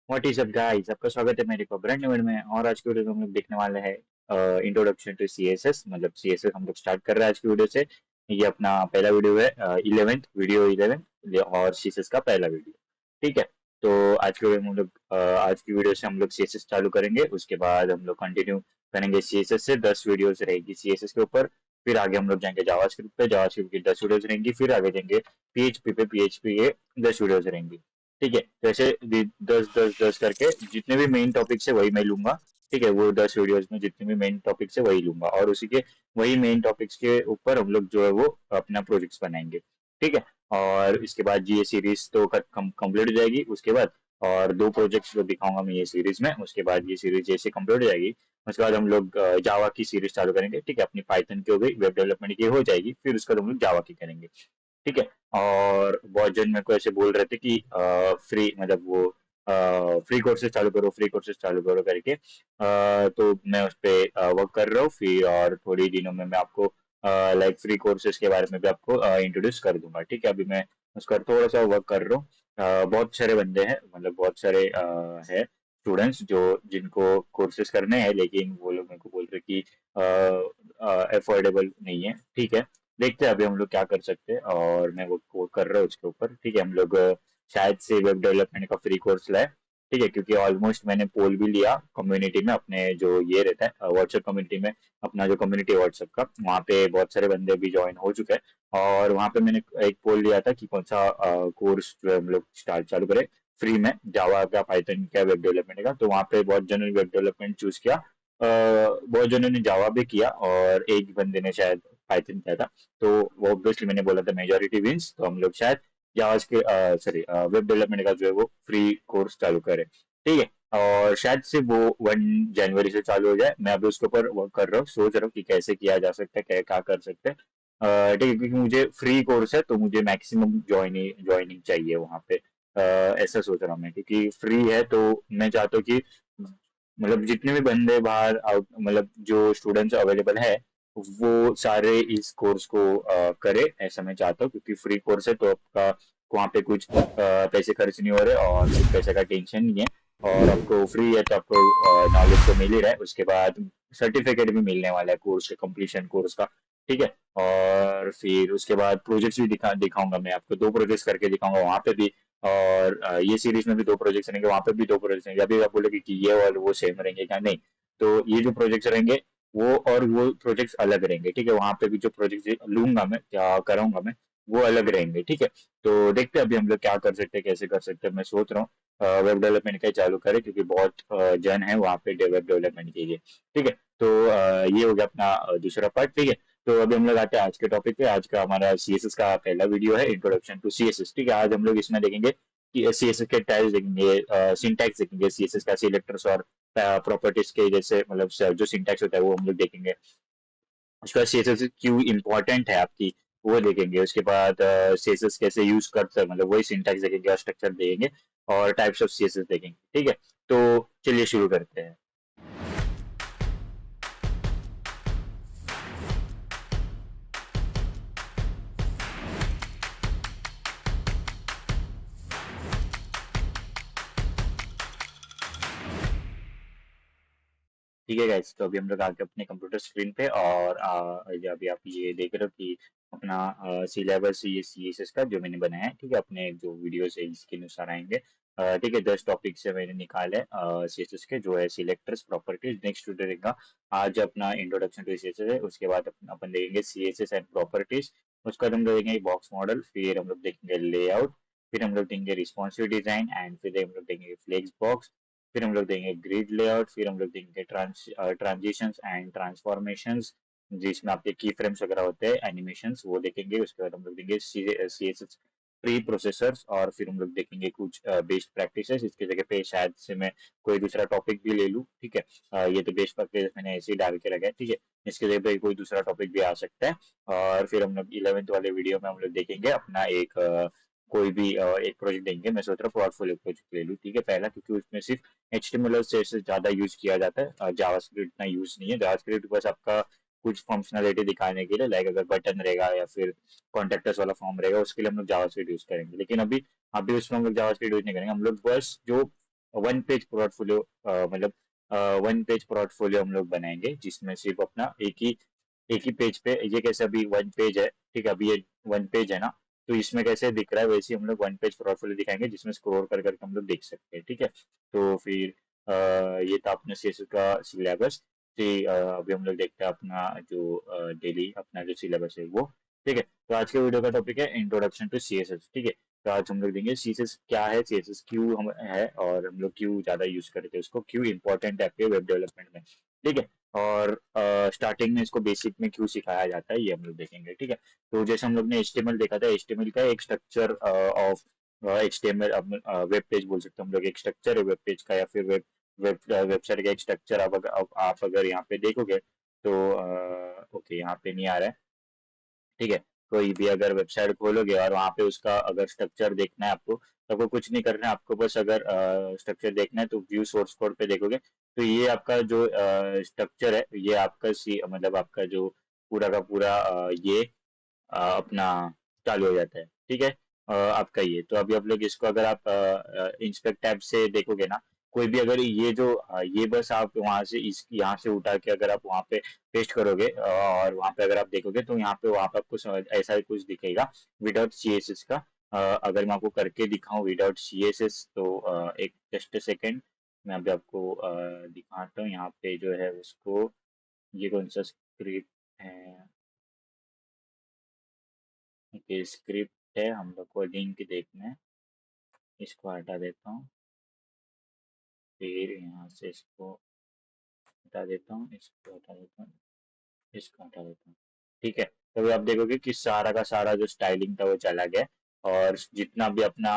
What is up guys, आपका स्वागत है मेरे को ब्रांड न्यू वीडियो में। और आज की वीडियो में हम लोग देखने वाले हैं इंट्रोडक्शन टू सीएसएस। मतलब सीएसएस हम लोग स्टार्ट कर रहे हैं आज की वीडियो से। ये अपना पहला वीडियो है, 11th वीडियो 11 और सीएसएस का पहला वीडियो। ठीक है, तो आज की वीडियो में हम लोग आज की वीडियो से हम लोग सीएसएस चालू करेंगे। उसके बाद हम लोग कंटिन्यू करेंगे सीएसएस से। 10 वीडियोस रहेगी सीएसएस के ऊपर। फिर आगे हम लोग जाएंगे जावास्क्रिप्ट पे, जावास्क्रिप्ट की 10 वीडियोस रहेंगी। फिर आगे जाएंगे पीएचपी पे, पीएचपी के 10 वीडियोस रहेंगी। ठीक है, जैसे 10 10 10 करके जितने भी मेन टॉपिक्स है वही मैं लूंगा। ठीक है, वो 10 वीडियोस में जितने भी मेन टॉपिक्स है वही लूंगा, और उसी के वही मेन टॉपिक्स के ऊपर हम लोग जो है वो अपना प्रोजेक्ट्स बनाएंगे। ठीक है, और इसके बाद ये सीरीज तो कंप्लीट हो जाएगी। उसके बाद और दो प्रोजेक्ट्स जो दिखाऊंगा मैं ये सीरीज में। उसके बाद ये सीरीज जैसे कंप्लीट हो जाएगी, उसके बाद हम लोग जावा की सीरीज चालू करेंगे। ठीक है, अपनी पाइथन की हो गई, वेब डेवलपमेंट की हो जाएगी, फिर उसके बाद हम लोग जावा की करेंगे। ठीक है, और बहुत जन मेरे को ऐसे बोल रहे थे कि फ्री मतलब वो फ्री कोर्सेज चालू करो, फ्री कोर्सेज चालू करो करके। तो मैं उस पर वर्क कर रहा हूँ। फिर और थोड़ी दिनों में मैं आपको लाइक फ्री कोर्सेज के बारे में भी आपको इंट्रोड्यूस कर दूंगा। ठीक है, अभी मैं उसका थोड़ा सा वर्क कर रहा हूँ। बहुत सारे बंदे हैं, मतलब बहुत सारे हैं स्टूडेंट्स जो जिनको कोर्सेज करने हैं, लेकिन वो लोग मेरे को बोल रहे कि अफोर्डेबल नहीं है। ठीक है, देखते हैं अभी हम लोग क्या कर सकते हैं, और मैं वो कर रहा हूँ उसके ऊपर। ठीक है, हम लोग शायद से वेब डेवलपमेंट का फ्री कोर्स लाए। ठीक है, क्योंकि ऑलमोस्ट मैंने पोल भी लिया कम्युनिटी में, अपने जो ये रहता है व्हाट्सएप कम्युनिटी में। अपना जो कम्युनिटी है व्हाट्सएप का, वहाँ पे बहुत सारे बंदे भी ज्वाइन हो चुके हैं। और वहाँ पे मैंने एक पोल लिया था कि कौन सा कोर्स जो है हम लोग स्टार्ट चालू करें फ्री में, जावा का, पाइथन का, वेब डेवलपमेंट का। तो वहाँ पे बहुत जनों ने वेब डेवलपमेंट चूज किया, बहुत जनों ने जावा भी किया, और एक बंदे ने शायद पाइथन किया था। तो वो ऑब्वियसली मैंने बोला था मेजोरिटी विंस, तो हम लोग शायद जावा के सॉरी वेब डेवलपमेंट का जो है वो फ्री कोर्स चालू करें। ठीक है, और शायद से वो 1 जनवरी से चालू हो जाए। मैं अभी उसके ऊपर वर्क कर रहा हूँ, सोच रहा हूँ कि कैसे किया जा सकता है, क्या क्या कर सकते हैं। ठीक है, क्योंकि मुझे फ्री कोर्स है तो मुझे मैक्सिमम ज्वाइनिंग चाहिए वहाँ पे। ऐसा सोच रहा हूँ मैं, क्योंकि फ्री है तो मैं चाहता हूँ कि मतलब जितने भी बंदे बाहर आउट, मतलब जो स्टूडेंट्स अवेलेबल है वो सारे इस कोर्स को करे, ऐसा मैं चाहता हूँ। क्योंकि फ्री कोर्स है तो आपका वहाँ पे कुछ पैसे खर्च नहीं हो रहे, और कुछ पैसे का टेंशन नहीं है। और आपको फ्री है तो आपको नॉलेज तो मिल ही रहा है। उसके बाद सर्टिफिकेट भी मिलने वाला है कोर्स के कंप्लीशन कोर्स का। ठीक है, और फिर उसके बाद प्रोजेक्ट्स भी दिखाऊंगा मैं आपको, 2 प्रोजेक्ट्स करके दिखाऊंगा वहाँ पे भी। और ये सीरीज में भी 2 प्रोजेक्ट्स रहेंगे, वहाँ पे भी 2 प्रोजेक्ट्स रहेंगे। अभी आप बोलोगे कि ये और वो सेम रहेंगे क्या? नहीं, तो ये जो प्रोजेक्ट्स रहेंगे वो और वो प्रोजेक्ट्स अलग रहेंगे। ठीक है, वहाँ पे भी जो प्रोजेक्ट्स लूंगा मैं, क्या कराऊंगा मैं, वो अलग रहेंगे। ठीक है, तो देखते हैं अभी हम लोग क्या कर सकते हैं, कैसे कर सकते हैं। मैं सोच रहा हूँ वेब डेवलपमेंट का ही चालू करें, क्योंकि बहुत जन है वहाँ पे वेब डेवलपमेंट के लिए। ठीक है, तो ये हो गया अपना दूसरा पार्ट। ठीक है, तो अभी हम लोग आते हैं आज के टॉपिक पे। आज का हमारा सीएसएस का पहला वीडियो है, इंट्रोडक्शन टू सीएसएस। ठीक है, आज हम लोग इसमें देखेंगे कि सीएसएस के टाइप्स देखेंगे, सिंटैक्स देखेंगे, सीएसएस का सिलेक्टर्स और प्रॉपर्टीज के जैसे, मतलब जो सिंटैक्स होता है वो हम लोग देखेंगे। उसके बाद सीएसएस क्यों इंपॉर्टेंट है आपकी, वो देखेंगे। उसके बाद सीएसएस कैसे यूज करते हैं, मतलब वही सिंटैक्स देखेंगे और स्ट्रक्चर देखेंगे, और टाइप्स ऑफ सीएसएस देखेंगे। ठीक है, तो चलिए शुरू करते हैं। ठीक है गाइस, तो अभी हम लोग आके अपने कंप्यूटर स्क्रीन पे, और ये अभी आप ये देख रहे हो कि अपना सिलेबस ये सीएसएस का जो मैंने बनाया है। ठीक है, अपने जो वीडियोस है इसके अनुसार आएंगे। ठीक है, 10 टॉपिक से मैंने निकाले सीएसएस के, जो है सिलेक्टर्स, प्रॉपर्टीज। नेक्स्ट रहेगा आज अपना इंट्रोडक्शन टू सीएसएस है। उसके बाद अपन देखेंगे सीएसएस एंड प्रॉपर्टीज। उसके बाद हम लोग देखेंगे बॉक्स मॉडल, फिर हम लोग देखेंगे लेआउट, फिर हम लोग देखेंगे रिस्पॉन्सिव डिजाइन, एंड फिर हम लोग देखेंगे फ्लेक्स बॉक्स। फिर हम लोग देंगे ग्रिड लेआउट, फिर हम लोग देंगे ट्रांजिशंस एंड ट्रांसफॉर्मेशंस, जिसमें आपके की फ्रेम्स वगैरह होते हैं, एनिमेशंस, वो देखेंगे। उसके बाद हम लोग देंगे सीएसएस प्री प्रोसेसर्स, और फिर हम लोग देखेंगे कुछ बेस्ट प्रैक्टिसेस। इसकी जगह पे शायद से मैं कोई दूसरा टॉपिक भी ले लूँ। ठीक है, ये तो बेस्ट प्रैक्टिस मैंने ऐसे ही डाल के रखा है। ठीक है, इसके जगह पे कोई दूसरा टॉपिक भी आ सकता है। और फिर हम लोग 11th वाले वीडियो में हम लोग देखेंगे अपना एक कोई भी एक प्रोजेक्ट देंगे। मैं सोच रहा हूँ पोर्टफोलियो प्रोजेक्ट ले लूँ। ठीक है, पहला, क्योंकि उसमें सिर्फ एचटीएमएल और CSS ज्यादा यूज किया जाता है, जावास्क्रिप्ट इतना यूज नहीं है। जावास्क्रिप्ट बस आपका कुछ फंक्शनलिटी दिखाने के लिए, लाइक अगर बटन रहेगा या फिर कॉन्टेक्टर्स वाला फॉर्म रहेगा, उसके लिए हम लोग जावास्क्रिप्ट यूज करेंगे। लेकिन अभी अभी उसमें हम लोग जावास्क्रिप्ट यूज नहीं करेंगे। हम लोग बस जो वन पेज पोर्टफोलियो मतलब वन पेज पोर्टफोलियो हम लोग बनाएंगे जिसमें सिर्फ अपना एक ही पेज पे, ये कैसे अभी वन पेज है, ठीक है, अभी ये वन पेज है ना, तो इसमें कैसे दिख रहा है वैसे ही हम लोग वन पेज पोर्टफोलियो दिखाएंगे जिसमें स्क्रॉल कर करके हम लोग देख सकते हैं, ठीक है। तो फिर ये था अपना सीएसएस का सिलेबस। फिर अभी हम लोग देखते हैं अपना जो डेली अपना जो सिलेबस है वो, ठीक है। तो आज के वीडियो का टॉपिक है इंट्रोडक्शन टू सीएसएस, ठीक है। तो आज हम लोग देंगे सीएसएस क्या है, सीएसएस क्यों हम है, और हम लोग क्यों ज्यादा यूज करते हैं उसको, क्यों इंपॉर्टेंट है आपके वेब डेवलपमेंट में, ठीक है। और स्टार्टिंग में इसको बेसिक में क्यों सिखाया जाता है ये हम लोग देखेंगे, ठीक है। तो जैसे हम लोग ने HTML देखा था, HTML का एक structure of HTML web page बोल सकते हैं हम लोग, एक स्ट्रक्चर है वेब पेज का, या फिर वेबसाइट का एक स्ट्रक्चर। आप अगर यहाँ पे देखोगे तो ओके यहाँ पे नहीं आ रहा है, ठीक है। कोई भी अगर वेबसाइट खोलोगे और वहाँ पे उसका अगर स्ट्रक्चर देखना है आपको, तो आपको कुछ नहीं करना है, आपको बस अगर स्ट्रक्चर देखना है तो व्यू सोर्स कोड पे देखोगे, तो ये आपका जो स्ट्रक्चर है, ये आपका सी मतलब आपका जो पूरा का पूरा ये अपना चालू हो जाता है, ठीक है। आपका ये तो अभी आप लोग इसको अगर आप इंस्पेक्ट टैब से देखोगे ना, कोई भी अगर ये जो ये बस आप वहां से इस यहाँ से उठा के अगर आप वहां पे पेस्ट करोगे और वहां पे अगर आप देखोगे तो यहाँ पे वहां पे आपको ऐसा कुछ दिखेगा विदाउट सीएसएस का। अगर मैं आपको करके दिखाऊं विदाउट सीएसएस तो एक जस्ट सेकेंड, मैं अभी आपको दिखाता हूँ यहाँ पे जो है उसको, ये कौन सा स्क्रिप्ट है, ये स्क्रिप्ट है, हम लोग को लिंक देखना है, इसको हटा देता हूँ, फिर यहाँ से इसको हटा देता हूँ, इसको हटा देता हूँ, इसको हटा देता हूँ, ठीक है। तो अभी आप देखोगे कि सारा का सारा जो स्टाइलिंग था वो चला गया, और जितना भी अपना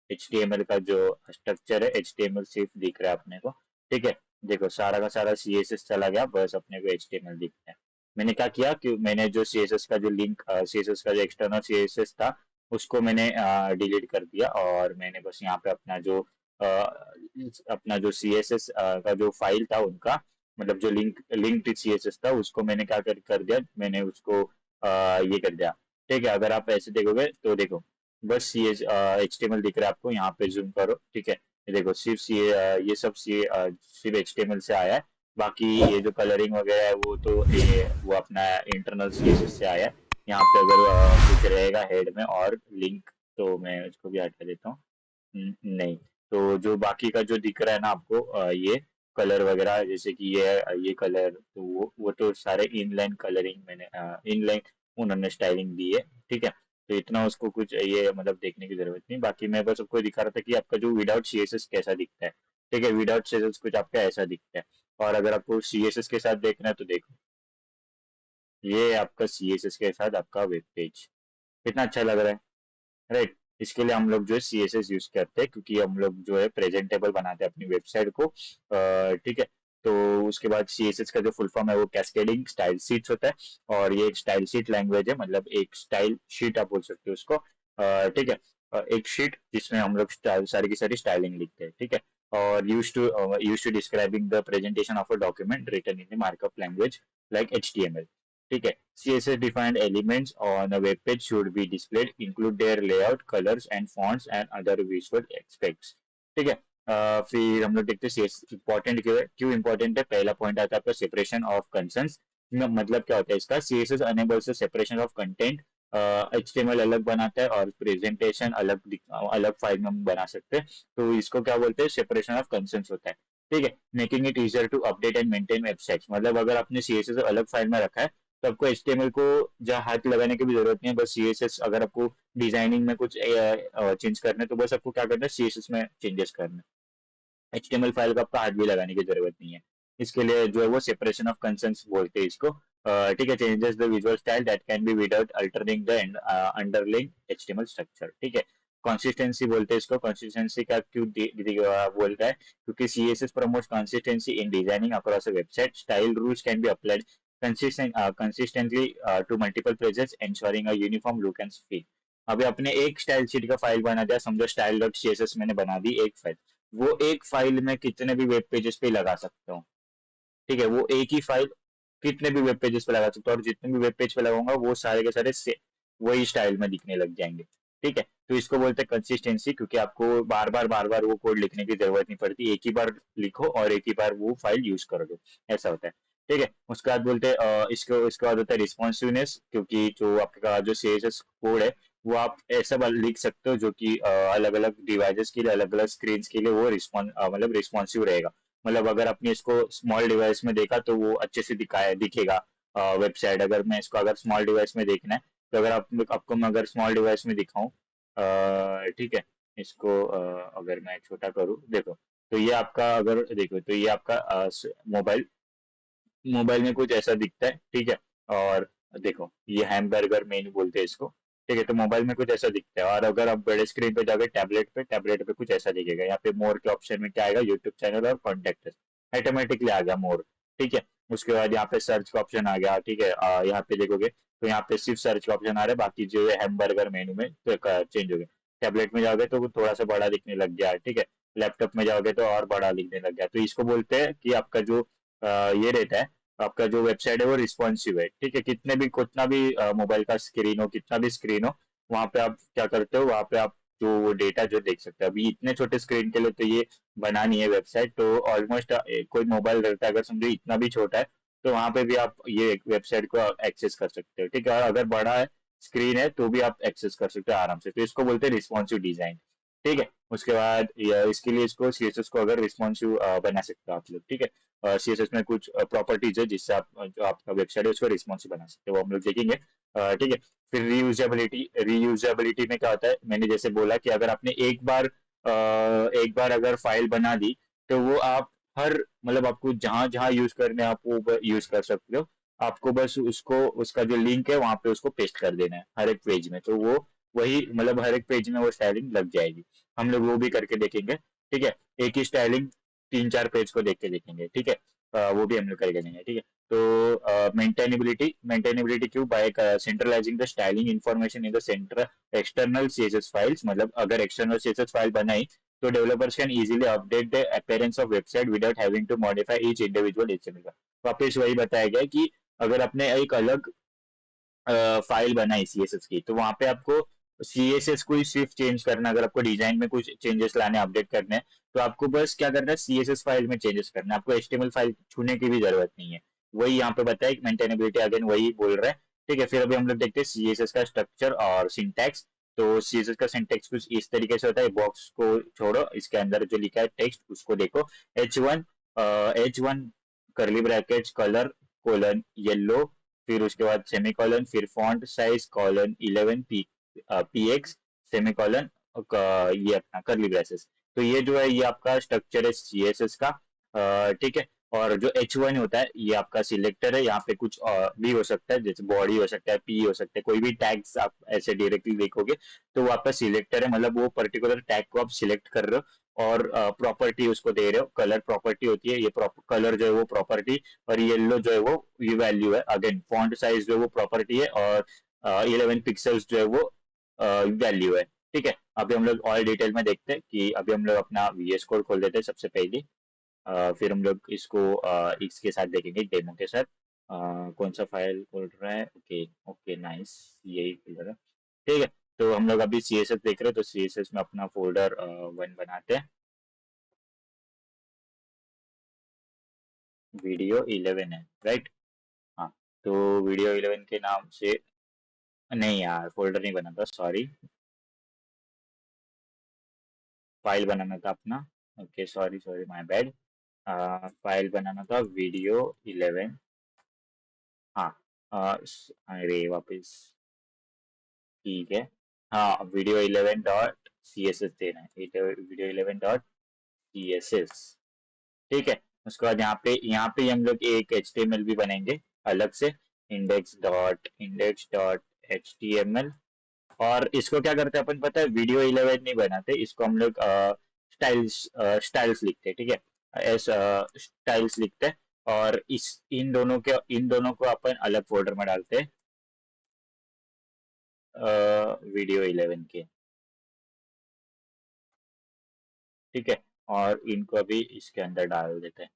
HTML का जो स्ट्रक्चर है, HTML सिर्फ दिख रहा है अपने को, ठीक है। देखो सारा का सारा CSS चला गया, बस अपने को HTML दिख रहा है। मैंने क्या किया कि मैंने जो CSS का जो लिंक CSS का जो एक्सटर्नल CSS था उसको मैंने डिलीट कर दिया, और मैंने बस यहाँ पे अपना जो CSS का जो फाइल था उनका, मतलब जो लिंक्ड CSS था उसको मैंने क्या कर दिया, मैंने उसको ये कर दिया, ठीक है। अगर आप ऐसे देखोगे तो देखो बस HTML दिख रहा है आपको, यहाँ पे जूम करो, ठीक है। ये देखो सिर्फ ये सब सिर्फ HTML से आया है, बाकी ये जो कलरिंग वगैरह है वो तो वो अपना इंटरनल CSS से आया है। यहाँ पे अगर कुछ रहेगा हेड में और लिंक, तो मैं उसको भी हटा देता हूँ। नहीं, तो जो बाकी का जो दिख रहा है ना आपको ये कलर वगैरह, जैसे कि ये कलर, तो वो तो सारे इनलाइन कलरिंग मैंने इनलाइन उन्होंने स्टाइलिंग दी है, ठीक है। तो इतना उसको कुछ ये मतलब देखने की जरूरत नहीं, बाकी मैं बस आपको दिखा रहा था कि आपका जो विदाउट सीएसएस कैसा दिखता है, ठीक है। विदाउट सीएसएस कुछ आपका ऐसा दिखता है, और अगर आपको सीएसएस के साथ देखना है तो देखो, ये आपका सीएसएस के साथ आपका वेब पेज कितना अच्छा लग रहा है, राइट। इसके लिए हम लोग जो है CSS यूज करते हैं, क्योंकि हम लोग जो है प्रेजेंटेबल बनाते हैं अपनी वेबसाइट को, ठीक है। तो उसके बाद CSS का जो फुल फॉर्म है वो कैस्केडिंग स्टाइल शीट्स होता है, और ये एक स्टाइल शीट लैंग्वेज है, मतलब एक स्टाइल शीट आप बोल सकते हो उसको, ठीक है। एक शीट जिसमें हम लोग सारी की सारी स्टाइलिंग लिखते हैं, ठीक है। और use to describing the presentation of a document written in markup language like HTML, ठीक है। CSS defined elements on a web page should be displayed, include their layout, colors and fonts and other visual aspects, ठीक है। फिर हम लोग देखते हैं CSS important क्यों है, क्यों इम्पोर्टेंट है। पहला पॉइंट आता है आपका सेपरेशन ऑफ कंसर्न्स, मतलब क्या होता है इसका, CSS enables the separation of content, HTML अलग बनाता है और प्रेजेंटेशन अलग फाइल में हम बना सकते हैं, तो इसको क्या बोलते हैं, सेपरेशन ऑफ कंसर्न्स होता है, ठीक है। Making it easier to update and maintain websites, मतलब अगर आपने CSS अलग फाइल में रखा है तो आपको HTML को जहाँ हाथ लगाने की भी जरूरत नहीं है, बस CSS अगर आपको डिजाइनिंग में कुछ चेंज करना है तो बस आपको क्या करना है, CSS में चेंजेस करना है, HTML फाइल को आपका हाथ भी लगाने की जरूरत नहीं है। इसके लिए जो है वो सेपरेशन ऑफ कंसर्न्स बोलते हैं इसको, ठीक है। Changes the visual style that can be without altering the underlying HTML structure, ठीक है। कंसिस्टेंसी बोलते हैं इसको, कंसिस्टेंसी का क्यों बोल रहा है, क्योंकि CSS promotes consistency in designing across a website, style rules can be applied consistently to multiple pages, ensuring a uniform look and feel। अभी अपने एक स्टाइल शीट का फाइल बना दिया, समझो स्टाइल डॉट CSS मैंने बना दी एक फाइल, वो एक फाइल में कितने भी वेब पेजेस पे लगा सकता हूँ, ठीक है। वो एक ही फाइल कितने भी वेब पेजेस पे लगा सकता हूँ, और जितने भी वेब पेज पे लगाऊंगा वो सारे के सारे से वही स्टाइल में दिखने लग जाएंगे, ठीक है, तो इसको बोलते हैं कंसिस्टेंसी, क्योंकि आपको बार बार वो कोड लिखने की जरूरत नहीं पड़ती, एक ही बार लिखो और एक ही बार वो फाइल यूज करोगे, ऐसा होता है। ठीक है, उसके बाद बोलते हैं इसको इसके बाद होता है रिस्पॉन्सिवनेस, क्योंकि जो आपका जो CSS कोड है वो आप ऐसा लिख सकते हो जो कि अलग अलग डिवाइसेस के लिए, अलग अलग स्क्रीन के लिए वो मतलब रिस्पॉन्सिव रहेगा। मतलब अगर आपने इसको स्मॉल डिवाइस में देखा तो वो अच्छे से दिखेगा वेबसाइट। अगर मैं इसको अगर स्मॉल डिवाइस में देखना है तो अगर आपको मैं अगर स्मॉल डिवाइस में दिखाऊं, ठीक है, इसको अगर मैं छोटा करूँ, देखो, तो ये आपका अगर देखो तो ये आपका मोबाइल मोबाइल में कुछ ऐसा दिखता है, ठीक है। और देखो ये हैमबर्गर मेन्यू बोलते हैं इसको, ठीक है, तो मोबाइल में कुछ ऐसा दिखता है। और अगर आप बड़े स्क्रीन पे जाओगे टैबलेट पे कुछ ऐसा दिखेगा। यहाँ पे मोर के ऑप्शन में क्या आएगा, यूट्यूब चैनल और कॉन्टेक्ट ऑटोमेटिकली आ गया मोर, ठीक है। उसके बाद यहाँ पे सर्च का ऑप्शन आ गया, ठीक है। यहाँ पे देखोगे तो यहाँ पे सिर्फ सर्च का ऑप्शन आ रहा है, बाकी जो है हैमबर्गर मेन्यू में तो चेंज हो गया। टैबलेट में जाओगे तो वो थोड़ा सा बड़ा दिखने लग गया, ठीक है। लैपटॉप में जाओगे तो और बड़ा दिखने लग गया। तो इसको बोलते हैं कि आपका जो ये रहता है, आपका जो वेबसाइट है वो रिस्पॉन्सिव है, ठीक है। कितना भी मोबाइल का स्क्रीन हो, कितना भी स्क्रीन हो, वहां पे आप क्या करते हो, वहां पे आप जो वो डेटा जो देख सकते हो। अभी इतने छोटे स्क्रीन के लिए तो ये बना नहीं है वेबसाइट, तो ऑलमोस्ट कोई मोबाइल रहता है अगर समझो इतना भी छोटा है, तो वहां पे भी आप ये वेबसाइट को एक्सेस कर सकते हो, ठीक है। और अगर बड़ा है स्क्रीन है तो भी आप एक्सेस कर सकते हो आराम से। तो इसको बोलते हैं रिस्पॉन्सिव डिजाइन, ठीक है। उसके बाद इसके लिए इसको CSS को अगर रिस्पॉन्सिव बना सकते हो आप लोग, ठीक है। CSS में कुछ प्रॉपर्टीज है जिससे आप जो आपका वेबसाइट है उसको रिस्पॉन्सिव बना सकते हो, वो हम लोग देखेंगे, ठीक है। फिर रीयूजेबिलिटी में क्या होता है, मैंने जैसे बोला कि अगर आपने एक बार अगर फाइल बना दी तो वो आप हर मतलब आपको जहां जहां यूज करने आप वो यूज कर सकते हो। आपको बस उसको उसका जो लिंक है वहां पे उसको पेस्ट कर देना है हर एक पेज में, तो वो वही मतलब हर एक पेज में वो स्टाइलिंग लग जाएगी। हम लोग वो भी करके देखेंगे, ठीक है। एक ही स्टाइलिंग 3-4 पेज को देख के देखेंगे, ठीक है। वो भी हम लोग करके देखेंगे, ठीक है। तो मेंटेनेबिलिटी क्यों, by centralizing the styling information in the center external CSS files. मतलब अगर एक्सटर्नल CSS फाइल बनाई तो developers can easily update the appearance of website without having to modify each individual HTML। वापस वही बताया गया कि अगर आपने एक अलग फाइल बनाई CSS की, तो वहां पे आपको CSS को ही सिर्फ चेंज करना, अगर आपको डिजाइन में कुछ चेंजेस लाने, अपडेट करने हैं, तो आपको बस क्या करना है, CSS फाइल में चेंजेस करना है, आपको HTML फाइल छूने की भी जरूरत नहीं है। वही यहाँ पे बताया कि मेंटेनेबिलिटी अगेन वही बोल रहा है, ठीक है। फिर अभी हम लोग देखते हैं CSS का स्ट्रक्चर और सिंटैक्स। तो CSS का सिंटैक्स कुछ इस तरीके से होता है, बॉक्स को छोड़ो, इसके अंदर जो लिखा है टेक्स्ट उसको देखो। H1 curly brackets colour colon yellow, फिर उसके बाद सेमीकोलन, फिर font size colon 11 PX semicolon, ये अपना कर्ली ब्रेसेस। तो ये जो है ये आपका स्ट्रक्चर है CSS का, ठीक है। और जो H1 होता है ये आपका सिलेक्टर है, यहाँ पे कुछ भी हो सकता है, जैसे बॉडी हो सकता है, P हो सकता है, कोई भी टैग्स आप ऐसे डायरेक्टली देखोगे तो वो आपका सिलेक्टर है, मतलब वो पर्टिकुलर टैग को आप सिलेक्ट कर रहे हो और प्रॉपर्टी उसको दे रहे हो। कलर प्रॉपर्टी होती है, ये कलर जो है वो प्रॉपर्टी, और येलो जो है वो ये वैल्यू है। अगेन फॉन्ट साइज जो है वो प्रॉपर्टी है, और 11 पिक्सल्स जो है वो वैल्यू है, ठीक है। अभी हम लोग और डिटेल में देखते हैं कि अभी हम लोग अपना VS कोड खोल देते हैं सबसे पहले। फिर हम लोग इसको इसके साथ देखेंगे, डेमो के साथ। कौन सा फाइल खोल रहा है, ओके ओके नाइस, यही खोल रहा है, ठीक है। तो हम लोग अभी CSS देख रहे हैं, तो CSS में अपना फोल्डर 1 बनाते हैं, वीडियो 11 है, राइट। हाँ, तो वीडियो 11 के नाम से, नहीं यार फोल्डर नहीं बना था, सॉरी, फाइल बनाना था अपना, okay sorry sorry my bad. File बनाना था वीडियो 11, हाँ। अरे वापस, ठीक है। हाँ, वीडियो 11 डॉट CSS देना है, वीडियो 11 डॉट CSS, ठीक है। उसके बाद यहाँ पे हम लोग एक HTML भी बनाएंगे अलग से, index.index.html। और इसको क्या करते हैं अपन पता है, वीडियो 11 नहीं बनाते इसको, हम लोग स्टाइल्स लिखते हैं, ठीक है। एस स्टाइल्स लिखते हैं, और इन दोनों को अपन अलग फोल्डर में डालते हैं, वीडियो 11 के, ठीक है। और इनको अभी इसके अंदर डाल देते हैं,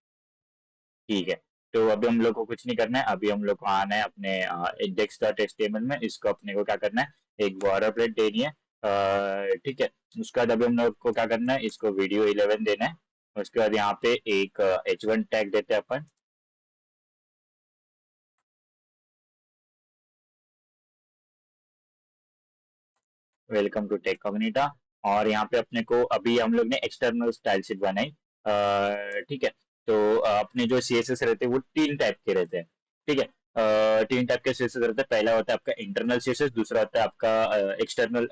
ठीक है। तो अभी हम लोग को कुछ नहीं करना है, अभी हम लोग को आना है अपने index.html में, इसको अपने को क्या करना है, एक बॉर्डर प्लेट देनी है, ठीक है। उसके बाद अभी हम लोग को क्या करना है, इसको वीडियो 11 देना है। उसके बाद यहाँ पे एक H1 टैग देते हैं अपन। Welcome to tech community. और यहाँ पे अपने को अभी हम लोग ने एक्सटर्नल स्टाइल शीट बनाई। ठीक है। तो अपने जो सीएसएस रहते हैं वो तीन टाइप के रहते हैं। ठीक है। तीन टाइप के सीएसएस रहते हैं। पहला होता है आपका इंटरनल सीएसएस, दूसरा होता है आपका एक्सटर्नल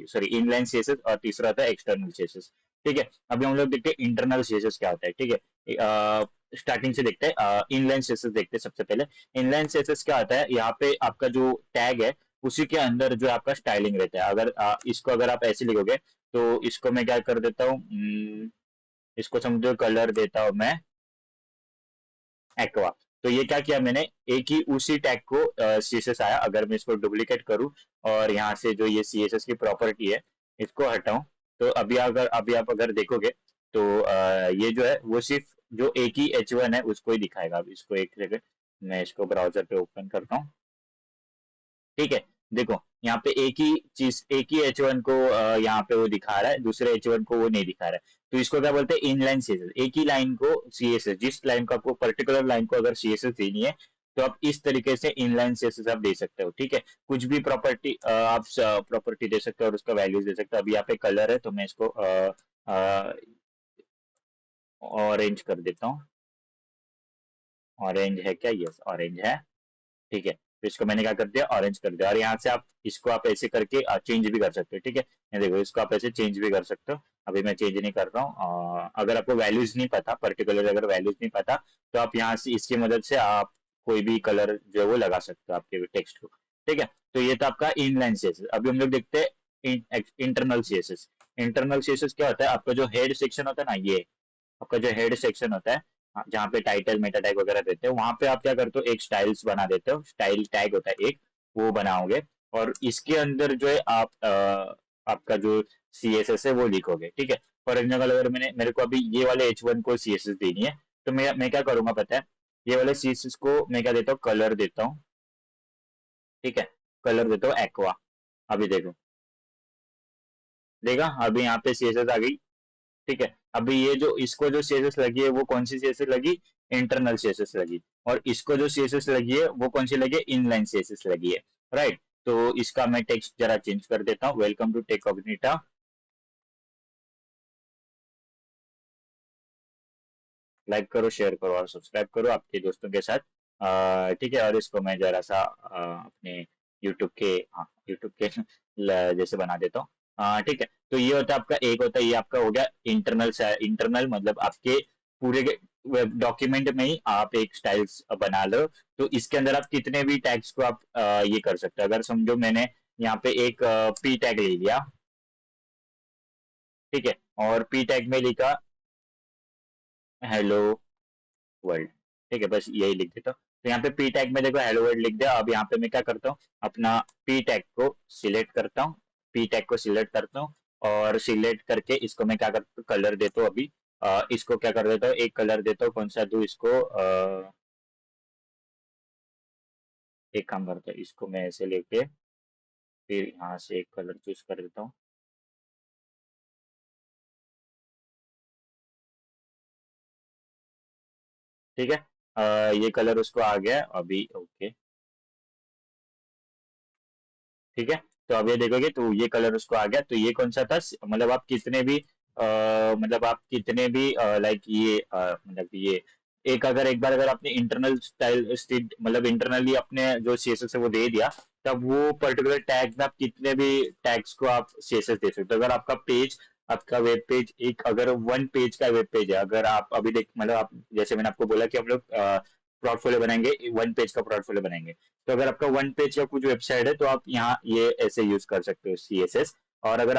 सॉरी इनलाइन सीएसएस, और तीसरा होता है एक्सटर्नल सीएसएस। ठीक है। अभी हम लोग देखते हैं इंटरनल सीएसएस क्या होता है। ठीक है। स्टार्टिंग से देखते हैं, इनलाइन सीएसएस देखते हैं सबसे पहले। इनलाइन सीएसएस क्या होता है, यहाँ पे आपका जो टैग है उसी के अंदर जो आपका स्टाइलिंग रहता है। अगर इसको अगर आप ऐसे लिखोगे तो इसको मैं क्या कर देता हूँ, इसको समझो कलर देता हूँ मैं एक्वा। तो ये क्या किया मैंने, एक ही उसी टैग को सीएसएस आया। अगर मैं इसको डुप्लीकेट करूँ और यहाँ से जो ये सीएसएस की प्रॉपर्टी है इसको हटाऊं, तो अभी आप अगर देखोगे तो ये जो है वो सिर्फ जो एक ही H1 है उसको ही दिखाएगा। अब इसको एक सेकंड, मैं इसको ब्राउजर पे ओपन करता हूँ। ठीक है। देखो यहाँ पे एक ही चीज, एक ही H1 को यहाँ पे वो दिखा रहा है, दूसरे H1 को वो नहीं दिखा रहा है। तो इसको क्या बोलते हैं, इनलाइन सीएसएस। एक ही लाइन को सीएसएस, जिस लाइन को आपको पर्टिकुलर लाइन को अगर सीएसएस देनी है तो आप इस तरीके से इनलाइन सीएसएस आप दे सकते हो। ठीक है। कुछ भी प्रॉपर्टी आप प्रॉपर्टी दे सकते हो और उसका वैल्यूज दे सकते हो। अभी यहाँ पे कलर है तो मैं इसको ऑरेंज कर देता हूँ। ऑरेंज है क्या, यस ऑरेंज है। ठीक है। तो इसको मैंने क्या कर दिया, ऑरेंज कर दिया। और यहाँ से आप इसको आप ऐसे करके चेंज भी कर सकते हो। ठीक है। ये देखो इसको आप ऐसे चेंज भी कर सकते हो। अभी मैं चेंज नहीं कर रहा हूँ। अगर आपको वैल्यूज नहीं पता, पर्टिकुलर अगर वैल्यूज नहीं पता, तो आप यहाँ से इसकी मदद से आप कोई भी कलर जो है वो लगा सकते हो आपके टेक्स्ट को। ठीक है। तो ये तो आपका इनलाइन सीएसएस। अभी हम लोग देखते हैं इंटरनल सीएसएस। इंटरनल सीएसएस क्या होता है, आपका जो हेड सेक्शन होता है ना, ये आपका जो हेड सेक्शन होता है, जहाँ पे टाइटल मेटा टैग वगैरह देते हो, वहां पे आप क्या करते हो, एक स्टाइल्स बना देते हो। स्टाइल टैग होता है एक, वो बनाओगे। और इसके अंदर जो है आप आपका जो सीएसएस है वो लिखोगे। ठीक है। फॉर एग्जाम्पल अगर मेरे को अभी ये वाले H1 को सीएसएस देनी है, तो मैं क्या करूंगा पता है, ये वाले सीएसएस को मैं क्या देता हूँ, कलर देता हूँ। ठीक है। कलर देता हूँ एक्वा। अभी देखो, देखा अभी यहाँ पे सीएसएस आ गई। ठीक है। अभी ये जो इसको जो सीएसएस लगी है वो कौन सी सीएसएस लगी, इंटरनल सीएसएस लगी। और इसको जो सीएसएस लगी है वो कौन सी लगी है, इनलाइन सीएसएस लगी है। राइट। तो इसका मैं टेक्स्ट जरा चेंज कर देता हूँ, वेलकम टू टेक कॉग्निटा। लाइक करो, शेयर करो और सब्सक्राइब करो आपके दोस्तों के साथ। ठीक है। और इसको मैं जरा सा अपने यूट्यूब के, हाँ यूट्यूब के जैसे बना देता हूँ। ठीक है। तो ये होता है आपका, एक होता है ये आपका हो गया इंटरनल। इंटरनल मतलब आपके पूरे डॉक्यूमेंट में ही आप एक स्टाइल्स बना लो। तो इसके अंदर आप कितने भी टैग्स को आप ये कर सकते हो। अगर समझो मैंने यहाँ पे एक पी टैग ले लिया। ठीक है। और पी टैग में लिखा हेलो वर्ल्ड। ठीक है, बस यही लिख देता हूँ। तो यहाँ पे पी टैग में देखो हेलो वर्ल्ड लिख दिया। अब यहाँ पे मैं क्या करता हूँ, अपना पी टैग को सिलेक्ट करता हूँ। पी टैग को सिलेक्ट करता हूँ और सिलेक्ट करके इसको मैं क्या करता हूँ, कलर देता हूँ। अभी इसको क्या कर देता हूँ, एक कलर देता हूँ। कौन सा दूँ इसको, एक काम करता हूँ, इसको मैं ऐसे लेके फिर यहाँ से एक कलर चूज कर देता हूँ। ठीक है। ये कलर उसको आ गया अभी, ओके। ठीक है। तो अब ये देखोगे तो ये कलर उसको आ गया। तो ये कौन सा था, मतलब आप कितने भी मतलब आप कितने भी लाइक ये मतलब ये एक, अगर एक बार अगर आपने इंटरनल स्टाइल स्टिड मतलब इंटरनली अपने जो सीएसएस है वो दे दिया, तब वो पर्टिकुलर टैग में आप कितने भी टैग्स को आप सीएसएस दे सकते हो। अगर आपका पेज, आपका वेब पेज एक अगर वन पेज का वेब पेज है, अगर आप अभी देख मतलब आप जैसे मैंने आपको बोला कि हम लोग पोर्टफोलियो बनाएंगे, वन पेज का पोर्टफोलियो बनाएंगे। तो अगर आपका वन पेज का कुछ वेबसाइट है तो आप यहाँ ये ऐसे यूज कर सकते हो सीएसएस। और अगर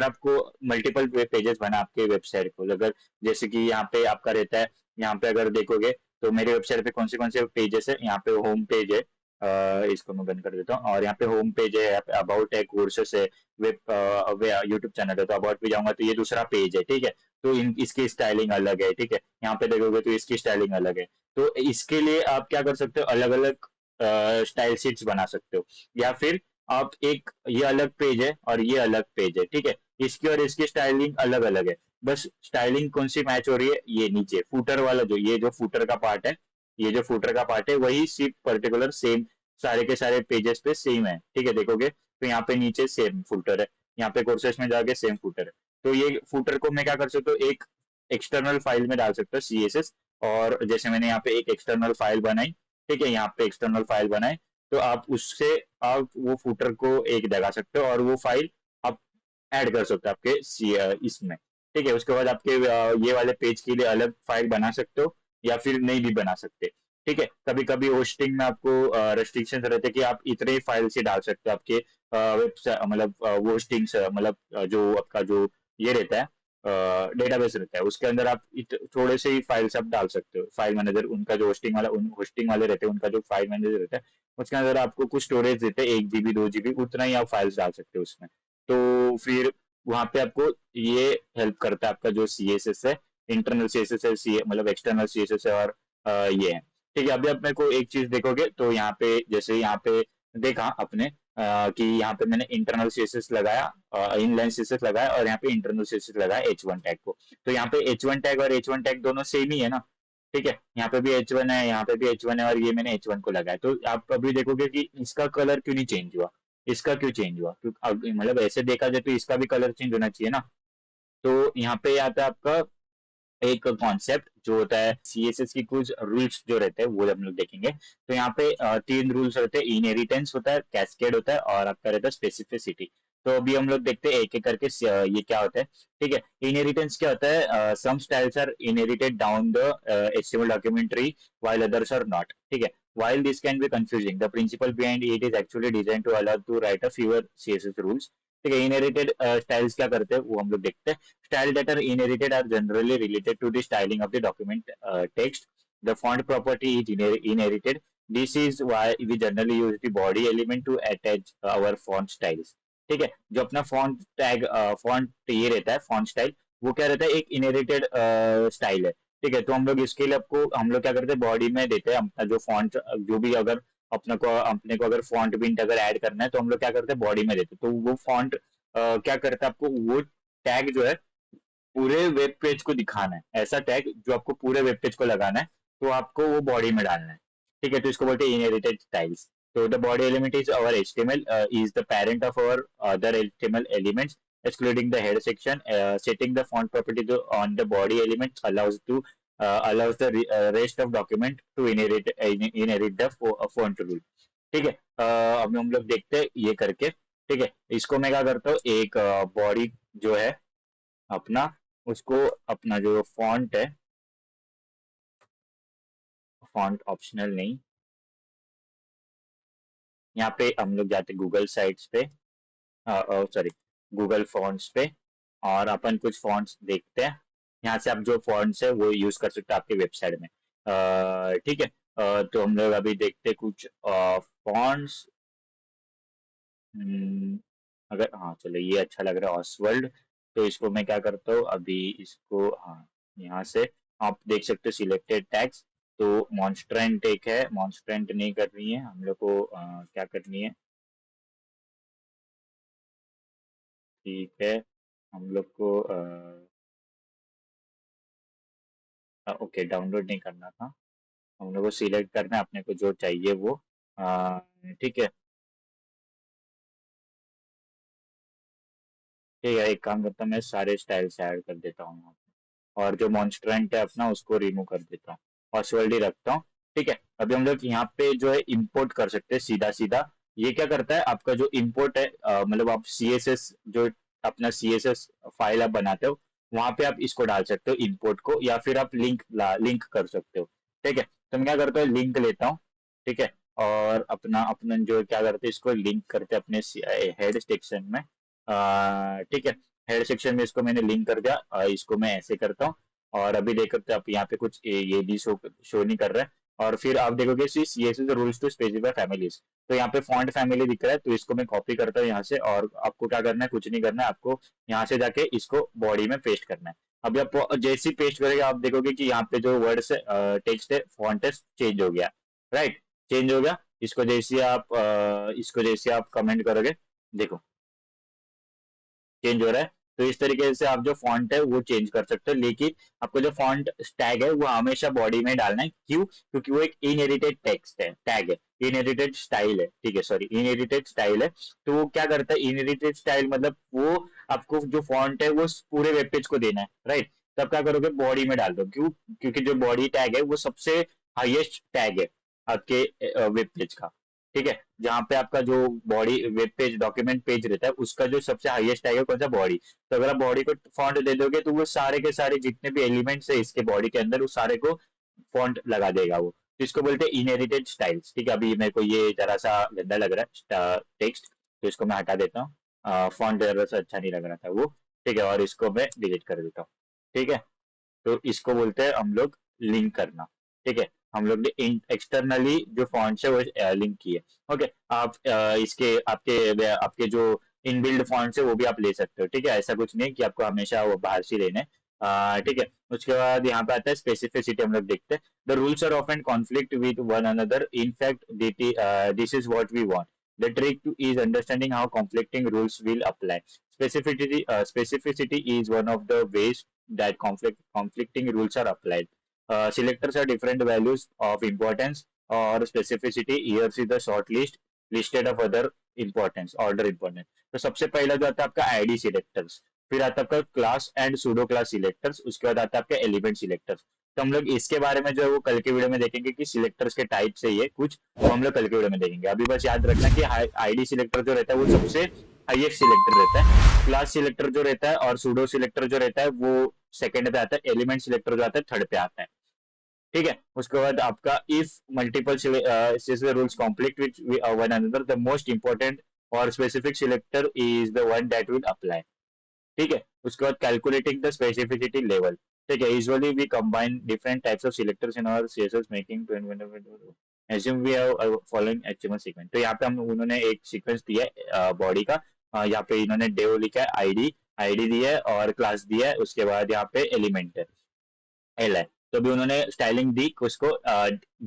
आपको मल्टीपल वेब पेजेस बना आपके वेबसाइट को, अगर जैसे कि यहाँ पे आपका रहता है, यहाँ पे अगर देखोगे तो मेरे वेबसाइट पे कौन से पेजेस है, यहाँ पे होम पेज है। इसको मैं बंद कर देता हूँ। और यहाँ पे होम पेज है, यहाँ पे अबाउट है, कोर्सेस है, वेब यूट्यूब चैनल है। तो अबाउट पे जाऊंगा तो ये दूसरा पेज है। ठीक है। तो इसकी स्टाइलिंग अलग है। ठीक है। यहाँ पे देखोगे तो इसकी स्टाइलिंग अलग है। तो इसके लिए आप क्या कर सकते हो, अलग अलग स्टाइल शीट्स बना सकते हो। या फिर आप एक ये अलग पेज है और ये अलग पेज है, ठीक है, इसकी और इसकी स्टाइलिंग अलग अलग है, बस स्टाइलिंग कौन सी मैच हो रही है, ये नीचे फुटर वाला जो ये जो फुटर का पार्ट है, ये जो फुटर का पार्ट है वही सिर्फ पर्टिकुलर सेम सारे के सारे पेजेस पे सेम है, ठीक है, देखोगे तो यहाँ पे नीचे सेम फुटर है, यहाँ पे कोर्सेस में जाके सेम फुटर है। तो ये फुटर को मैं क्या कर सकता हूँ, एक एक्सटर्नल फाइल में डाल सकता हूँ CSS, और जैसे मैंने यहाँ पे एक एक्सटर्नल फाइल बनाई, ठीक है, यहाँ पे एक्सटर्नल फाइल बनाए, तो आप उससे आप वो फुटर को एक लगा सकते हो और वो फाइल आप ऐड कर सकते हो आपके इसमें, ठीक है, उसके बाद आपके ये वाले पेज के लिए अलग फाइल बना सकते हो या फिर नहीं भी बना सकते, ठीक है, कभी कभी होस्टिंग में आपको रेस्ट्रिक्शन रहते हैं कि आप इतने ही फाइल से डाल सकते हो आपके वेबसाइट, मतलब होस्टिंग मतलब जो आपका जो ये रहता है डेटाबेस रहता है उसके अंदर आप थोड़े से ही फाइल्स आप डाल सकते हो, फाइल मैनेजर उनका जो होस्टिंग वाला उन होस्टिंग वाले रहते हैं उनका जो फाइल मैनेजर रहता है उसके अंदर आपको कुछ स्टोरेज देते हैं 1 GB 2 GB उतना ही आप फाइल्स डाल सकते हो उसमें। तो फिर वहां पे आपको ये हेल्प करता है आपका जो CSS है, इंटरनल CSS है, मतलब एक्सटर्नल CSS है, और ये है, ठीक है। अभी आप मेरे को एक चीज देखोगे तो यहाँ पे जैसे यहाँ पे देखा आपने कि यहाँ पे मैंने इंटरनल CSS लगाया, इनलाइन CSS लगाया और यहाँ पे इंटरनल CSS लगाया H1 टैग को, तो यहाँ पे H1 टैग और H1 टैग दोनों सेम ही है ना, ठीक है, यहाँ पे भी H1 है, यहाँ पे भी H1 है, और ये मैंने H1 को लगाया, तो आप अभी देखोगे कि इसका कलर क्यों नहीं चेंज हुआ, इसका क्यों चेंज हुआ, क्योंकि मतलब ऐसे देखा जाए तो इसका भी कलर चेंज होना चाहिए ना। तो यहाँ पे आता है आपका एक कॉन्सेप्ट जो होता है CSS की, कुछ रूल्स जो रहते हैं वो हम लोग देखेंगे। तो यहाँ पे 3 रूल्स रहते हैं, इनहेरिटेंस होता है, कैस्केड होता है, और आपका रहता है स्पेसिफिसिटी। तो अभी हम लोग देखते हैं एक एक करके ये क्या होता है, ठीक है। इनहेरिटेंस क्या होता है, some styles are inherited down the HTML document tree while others are not, ठीक है। While this can be confusing, the principle behind it is actually designed to allow to write a fewer CSS rules, ठीक है। Inherited styles क्या करते हैं वो हम लोग देखते हैं। Style that are inherited are generally related to the styling of the document text. The font property is inherited. This is why we generally use the body element to attach our font styles. ठीक है, जो अपना font tag font ये रहता है font style, वो क्या रहता है, एक इनहेरिटेड स्टाइल है, ठीक है। तो हम लोग इसके लिए आपको हम लोग क्या करते हैं, बॉडी में देते हैं अपना जो फॉन्ट, जो भी अगर अपने को अगर फॉन्ट बिंट अगर ऐड करना है तो हम लोग क्या करते हैं, बॉडी में देते हैं, तो वो फॉन्ट क्या करता है, आपको वो टैग जो है पूरे वेब पेज को दिखाना है, ऐसा टैग जो आपको पूरे वेब पेज को लगाना है, तो आपको वो बॉडी में डालना है, ठीक है। तो इसको बोलते हैं इनहेरिटेड स्टाइल्स। तो the body element is our HTML, is the parent of our other HTML elements excluding the header section. Setting the font property on the body element allows the rest of document to inherit the font rule, ठीक है। अब हम लोग देखते हैं ये करके, ठीक है। इसको मैं क्या करता हूँ, एक बॉडी जो है अपना, उसको अपना जो फॉन्ट है, फॉन्ट ऑप्शनल नहीं, यहाँ पे हम लोग जाते गूगल साइट्स पे, सॉरी गूगल फॉन्ट्स पे, और अपन कुछ फॉन्ट्स देखते हैं, यहाँ से आप जो फॉन्ट्स है वो यूज कर सकते हैं आपके वेबसाइट में, ठीक है। तो हम लोग अभी देखते हैं कुछ फॉन्ट्स, अगर हाँ चलो ये अच्छा लग रहा है ऑसवर्ल्ड, तो इसको मैं क्या करता हूँ अभी, इसको हाँ यहाँ से आप देख सकते हो सिलेक्टेड टैग्स। तो मॉन्स्ट्रेंट एक है, मॉन्स्ट्रेंट नहीं करनी है हम लोग को, क्या करनी है, ठीक है, हम लोग को ओके डाउनलोड नहीं करना था, हम लोग को सिलेक्ट करना है अपने को जो चाहिए वो, ठीक है, ठीक है, एक काम करता हूँ मैं सारे स्टाइल्स ऐड कर देता हूँ यहाँ पे, और जो मॉन्स्ट्रेंट है अपना उसको रिमूव कर देता हूँ, ऑसवर्ल्ड ही रखता हूँ, ठीक है। अभी हम लोग यहाँ पे जो है इंपोर्ट कर सकते हैं सीधा सीधा, ये क्या करता है आपका जो इंपोर्ट है, मतलब आप CSS जो अपना CSS फाइल आप बनाते हो वहां पे आप इसको डाल सकते हो इंपोर्ट को, या फिर आप लिंक कर सकते हो, ठीक है। तो मैं क्या करता हूँ, लिंक लेता हूँ, ठीक है, और अपना अपना जो क्या करते हैं इसको लिंक करते हैं अपने हेड सेक्शन में, ठीक है, हेड सेक्शन में इसको मैंने लिंक कर दिया, इसको मैं ऐसे करता हूँ, और अभी देख सकते हैं आप यहाँ पे कुछ ये भी शो नहीं कर रहा है, और फिर आप देखोगे CSS rules to specify families, तो यहाँ पे फॉन्ट फैमिली दिख रहा है, तो इसको मैं कॉपी करता हूँ यहाँ से, और आपको क्या करना है, कुछ नहीं करना है आपको, यहाँ से जाके इसको बॉडी में पेस्ट करना है। अभी आप जैसे ही पेस्ट करेंगे आप देखोगे कि यहाँ पे जो वर्ड्स है टेक्स्ट है फॉन्ट है चेंज हो गया, राइट। चेंज हो गया। इसको जैसे आप कमेंट करोगे, देखो चेंज हो रहा है। तो इस तरीके से आप जो फॉन्ट है वो चेंज कर सकते हो, लेकिन आपको जो फॉन्ट टैग है वो हमेशा बॉडी में डालना है। क्यों? क्योंकि वो एक इनहेरिटेड टेक्स्ट है, टैग है, इनहेरिटेड स्टाइल है, ठीक है, सॉरी इनहेरिटेड स्टाइल है। तो वो क्या करता है, इनहेरिटेड स्टाइल मतलब वो आपको जो फॉन्ट है वो पूरे वेब पेज को देना है, राइट। तब क्या करोगे, बॉडी में डाल दो। क्यों? क्योंकि जो बॉडी टैग है वो सबसे हाईएस्ट टैग है आपके वेब पेज का, ठीक है। जहाँ पे आपका जो body web page document page रहता है उसका जो सबसे हाईएस्ट टैग है कौन सा, बॉडी। तो अगर आप बॉडी को फॉन्ट दे दोगे तो वो सारे के सारे जितने भी एलिमेंट्स है इसके बॉडी के अंदर, वो सारे को फॉन्ट लगा देगा वो। तो इसको बोलते हैं इनहेरिटेड स्टाइल्स, ठीक है। अभी मेरे को ये जरा सा गंदा लग रहा है टेक्स्ट, तो इसको मैं हटा देता हूँ। फॉन्ट जरा सा अच्छा नहीं लग रहा था वो, ठीक है, और इसको मैं डिलीट कर देता हूँ, ठीक है। तो इसको बोलते हैं हम लोग लिंक करना, ठीक है। हम लोग ने एक्सटर्नली जो फॉन्ट्स है वो लिंक किए। ओके, आप इसके आपके आपके जो इनबिल्ड फॉन्ट्स है वो भी आप ले सकते हो, ठीक है। ऐसा कुछ नहीं कि आपको हमेशा वो बाहर से लेने, ठीक है। उसके बाद यहाँ पे आता है स्पेसिफिसिटी, हम लोग देखते हैं। The rules are often conflict with one another, in fact this is what we want. The trick is understanding how conflicting rules will apply. Specificity is one of the ways that conflicting rules are applied. Selectors are different values of importance or specificity. Here is the short list listed of other importance, order importance. तो सबसे पहला जो आता है आपका ID selectors, फिर आता है आपका class and pseudo class selectors, उसके बाद आता है आपका एलिमेंट सिलेक्टर्स। तो हम लोग इसके बारे में जो है वो कल के वीडियो में देखेंगे कि सिलेक्टर्स के टाइप से ये कुछ, वो हम लोग कल के वीडियो में देखेंगे। अभी बस याद रखना कि आईडी सिलेक्टर जो रहता है वो सबसे हाईएस्ट सिलेक्टर रहता है, क्लास सिलेक्टर जो रहता है और सूडो सिलेक्टर जो रहता है वो सेकंड पे आता है, एलिमेंट सिलेक्टर जो आता है थर्ड पे आता है, ठीक है। उसके बाद आपका if multiple rules conflict with one another, the most important और specific selector is the one that will apply, ठीक है। उसके बाद कैलकुलेटिंग द स्पेसिफिसिटी लेवल, ठीक है। Usually we combine different types of selectors in our CSS making assume we have following HTML sequence. तो यहाँ पे हम उन्होंने एक सीक्वेंस दिया है बॉडी का। यहाँ पे इन्होंने डेव लिखा है, आईडी आईडी दिया है और क्लास दिया है, उसके बाद यहाँ पे एलिमेंट है, एल है। तो अभी उन्होंने स्टाइलिंग दी उसको।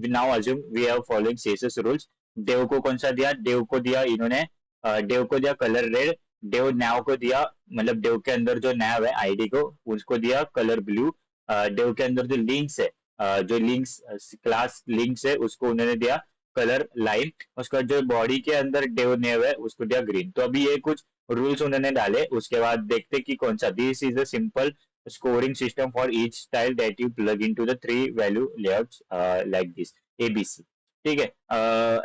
Now assume we have following CSS rules. डेव को कौन सा दिया, डेव को दिया इन्होंने, डेव को दिया कलर रेड, डेव नाव को दिया, मतलब डेव के अंदर जो नाव है आईडी को उसको दिया कलर ब्लू, डेव के अंदर जो लिंक्स है, जो लिंक्स क्लास लिंक्स है उसको उन्होंने दिया कलर लाइन, उसका जो बॉडी के अंदर डेव नेव है उसको दिया ग्रीन। तो अभी ये कुछ रूल्स उन्होंने डाले, उसके बाद देखते कि कौन सा। This is a simple scoring system for each style that you plug into the three value layouts like this ABC, ठीक है।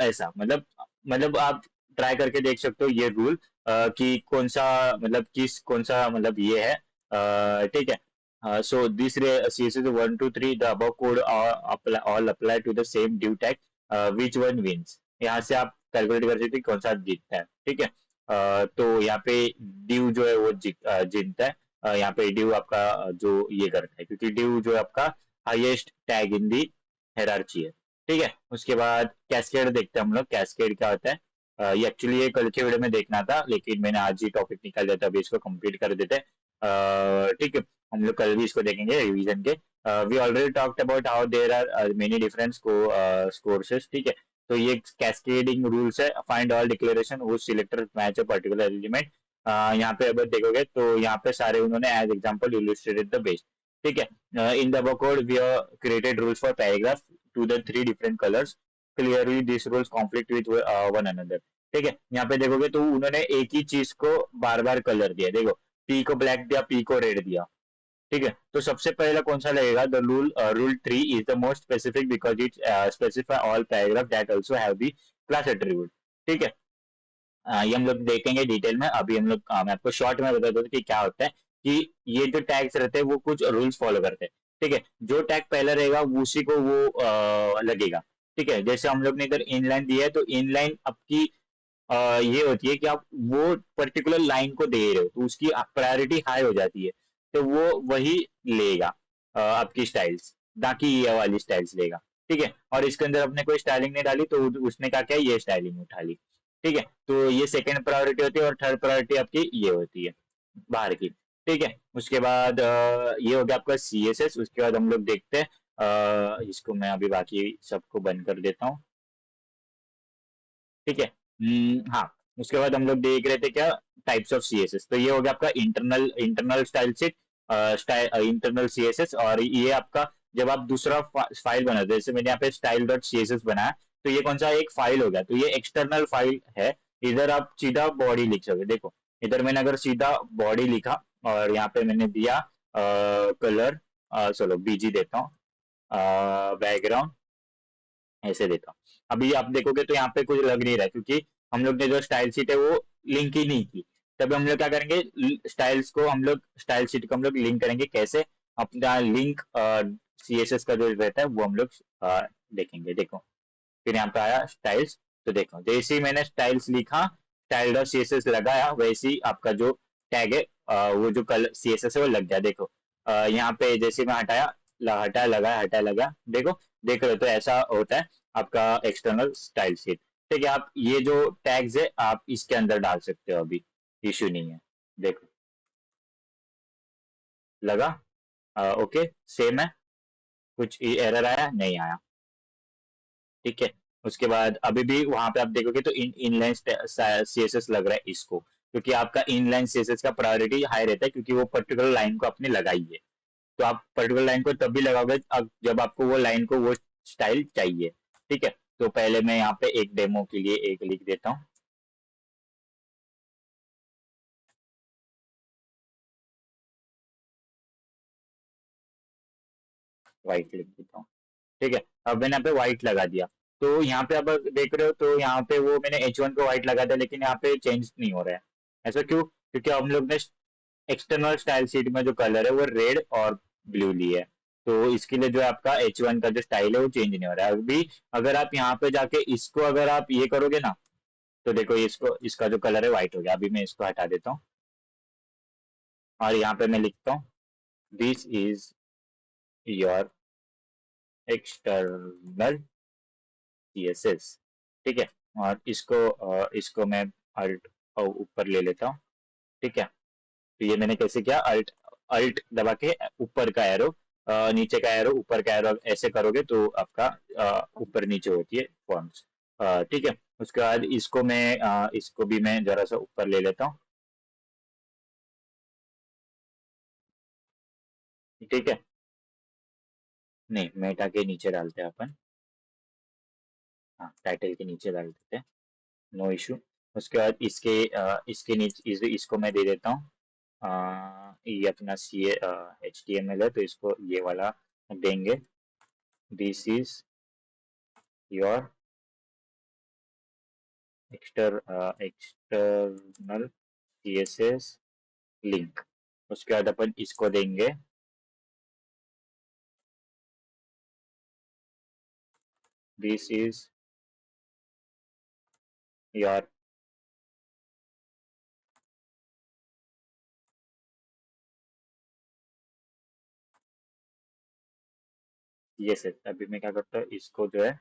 ऐसा मतलब आप ट्राई करके देख सकते हो ये रूल कि कौन सा मतलब किस कौन सा मतलब ये है, ठीक है। So this CSS 1 2 3 the above code all apply to the same div tag, which one wins। यहाँ से आप कैलकुलेट कर सकते हैं कौन सा जीतता है, ठीक है। तो यहाँ पे div जो है वो जीतता है। यहाँ पे div आपका जो ये करता है, क्योंकि div जो है आपका highest tag in the hierarchy है, ठीक है। उसके बाद कैस्केड देखते हैं हम लोग, कैस्केड क्या होता है। ये एक्चुअली ये कल के वीडियो में देखना था लेकिन मैंने आज ही टॉपिक निकाल दिया था, अभी इसको कंप्लीट कर देते हैं, ठीक है। हम लोग कल भी इसको देखेंगे रिवीजन के। We already talked about how there are many different courses, ठीक है। तो ये कैस्केडिंग रूल्स है। फाइंड ऑल डिक्लेरेशन वो selector match a particular element. यहाँ पे अगर देखोगे तो यहाँ पे सारे उन्होंने as example illustrated the base, ठीक है। In the code we created rules for paragraph to the three different colours, clearly this rules conflict with one another, ठीक है। यहाँ पे देखोगे तो उन्होंने एक ही चीज को बार बार कलर दिया, देखो पी को ब्लैक दिया, पी को रेड दिया, ठीक है। तो सबसे पहला कौन सा लगेगा, the rule 3 is the most specific because it specify all paragraph that also have the class attribute, ठीक है। ये हम लोग देखेंगे डिटेल में। अभी हम लोग मैं आपको शॉर्ट में बता दूं कि क्या होता है कि ये जो टैग्स रहते हैं वो कुछ रूल्स फॉलो करते हैं, ठीक है। जो टैग पहले रहेगा उसी को वो लगेगा, ठीक है। जैसे हम लोग ने इधर इनलाइन दिया है तो इनलाइन आपकी ये होती है कि आप वो पर्टिकुलर लाइन को दे रहे हो तो उसकी प्रायोरिटी हाई हो जाती है, तो वो वही लेगा आपकी स्टाइल्स, ना कि ये वाली स्टाइल्स लेगा, ठीक है। और इसके अंदर अपने कोई स्टाइलिंग नहीं डाली तो उसने क्या किया, ये स्टाइलिंग उठा ली, ठीक है। तो ये सेकंड प्रायोरिटी होती है और थर्ड प्रायोरिटी आपकी ये होती है बाहर की, ठीक है। उसके बाद ये हो गया आपका CSS। उसके बाद हम लोग देखते हैं इसको मैं अभी बाकी सबको बंद कर देता हूँ। ठीक है। हाँ, उसके बाद हम लोग देख रहे थे क्या, टाइप्स ऑफ सीएसएस। तो ये हो गया आपका internal internal style sheet, internal CSS. और ये आपका जब आप दूसरा फाइल बनाते हो, जैसे मैंने यहाँ पे स्टाइल डॉट सीएसएस बनाया, तो ये कौन सा एक फाइल हो गया, तो ये एक्सटर्नल फाइल है। इधर आप सीधा बॉडी लिख सकते हो। देखो इधर मैंने अगर सीधा बॉडी लिखा और यहाँ पे मैंने दिया कलर, चलो बीजी देता हूँ, बैकग्राउंड ऐसे देता हूँ। अभी आप देखोगे तो यहाँ पे कुछ लग नहीं रहा है, क्योंकि हम लोग ने जो स्टाइल शीट है वो लिंक ही नहीं की। तब हम लोग क्या करेंगे, स्टाइल्स को हम लोग स्टाइल शीट को हम लोग लिंक करेंगे कैसे, अपना लिंक सीएसएस का जो रहता है वो हम लोग देखेंगे। देखो फिर यहाँ पे आया स्टाइल्स, तो देखो जैसे ही मैंने स्टाइल्स लिखा, स्टाइल डॉट सीएसएस लगाया, वैसे ही आपका जो टैग है वो जो कलर सीएसएस है वो लग गया। देखो यहाँ पे जैसे मैं हटाया, हटाया लगाया, हटाया लगा, देखो देख रहे हो, तो ऐसा होता है आपका एक्सटर्नल स्टाइल शीट। ठीक है, आप ये जो टैग्स है आप इसके अंदर डाल सकते हो, अभी इश्यू नहीं है। देखो लगा, ओके सेम है, कुछ एरर आया नहीं आया। ठीक है, उसके बाद अभी भी वहां पे आप देखोगे तो इनलाइन सीएसएस लग रहा है इसको, क्योंकि आपका इनलाइन सीएसएस का प्रायोरिटी हाई रहता है, क्योंकि वो पर्टिकुलर लाइन को आपने लगाई है। तो आप पर्टिकुलर लाइन को तब भी लगाओगे जब आपको वो लाइन को वो स्टाइल चाहिए। ठीक है, तो पहले मैं यहाँ पे एक डेमो के लिए एक लिख देता हूँ। व्हाइट लिख देता हूँ। ठीक है, अब मैंने यहाँ पे व्हाइट लगा दिया। तो यहाँ पे अब देख रहे हो, तो यहाँ पे वो मैंने H1 को व्हाइट लगा दिया, लेकिन यहाँ पे चेंज नहीं हो रहा है। ऐसा क्यों? क्योंकि हम लोग ने एक्सटर्नल स्टाइल शीट में जो कलर है वो रेड और ब्लू ली है। तो इसके लिए जो है आपका H1 का जो स्टाइल है वो चेंज नहीं हो रहा है अभी। अगर आप यहाँ पे जाके इसको अगर आप ये करोगे ना, तो देखो इसको, इसका जो कलर है व्हाइट हो गया। अभी मैं इसको हटा देता हूँ और यहाँ पे मैं लिखता हूँ, this is your external CSS. ठीक है, और इसको मैं अल्ट ऊपर ले लेता हूँ। ठीक है, तो ये मैंने कैसे किया, अल्ट अल्ट दबा के ऊपर का एरो, नीचे का एरो, ऊपर का एरो ऐसे करोगे तो आपका ऊपर नीचे होती है फॉर्म्स। ठीक है, उसके बाद इसको मैं इसको भी मैं जरा सा ऊपर ले लेता हूँ। ठीक है, नहीं मेटा के नीचे डालते हैं अपन, हाँ टाइटल के नीचे डाल देते हैं, नो इशू। उसके बाद इसके नीचे इसको मैं दे देता हूँ, ये अपना C H T M L है, तो इसको ये वाला देंगे, this is your external CSS link. उसके बाद अपन इसको देंगे, दिस इज योर, ये सेट। अभी मैं क्या करता हूँ, इसको जो है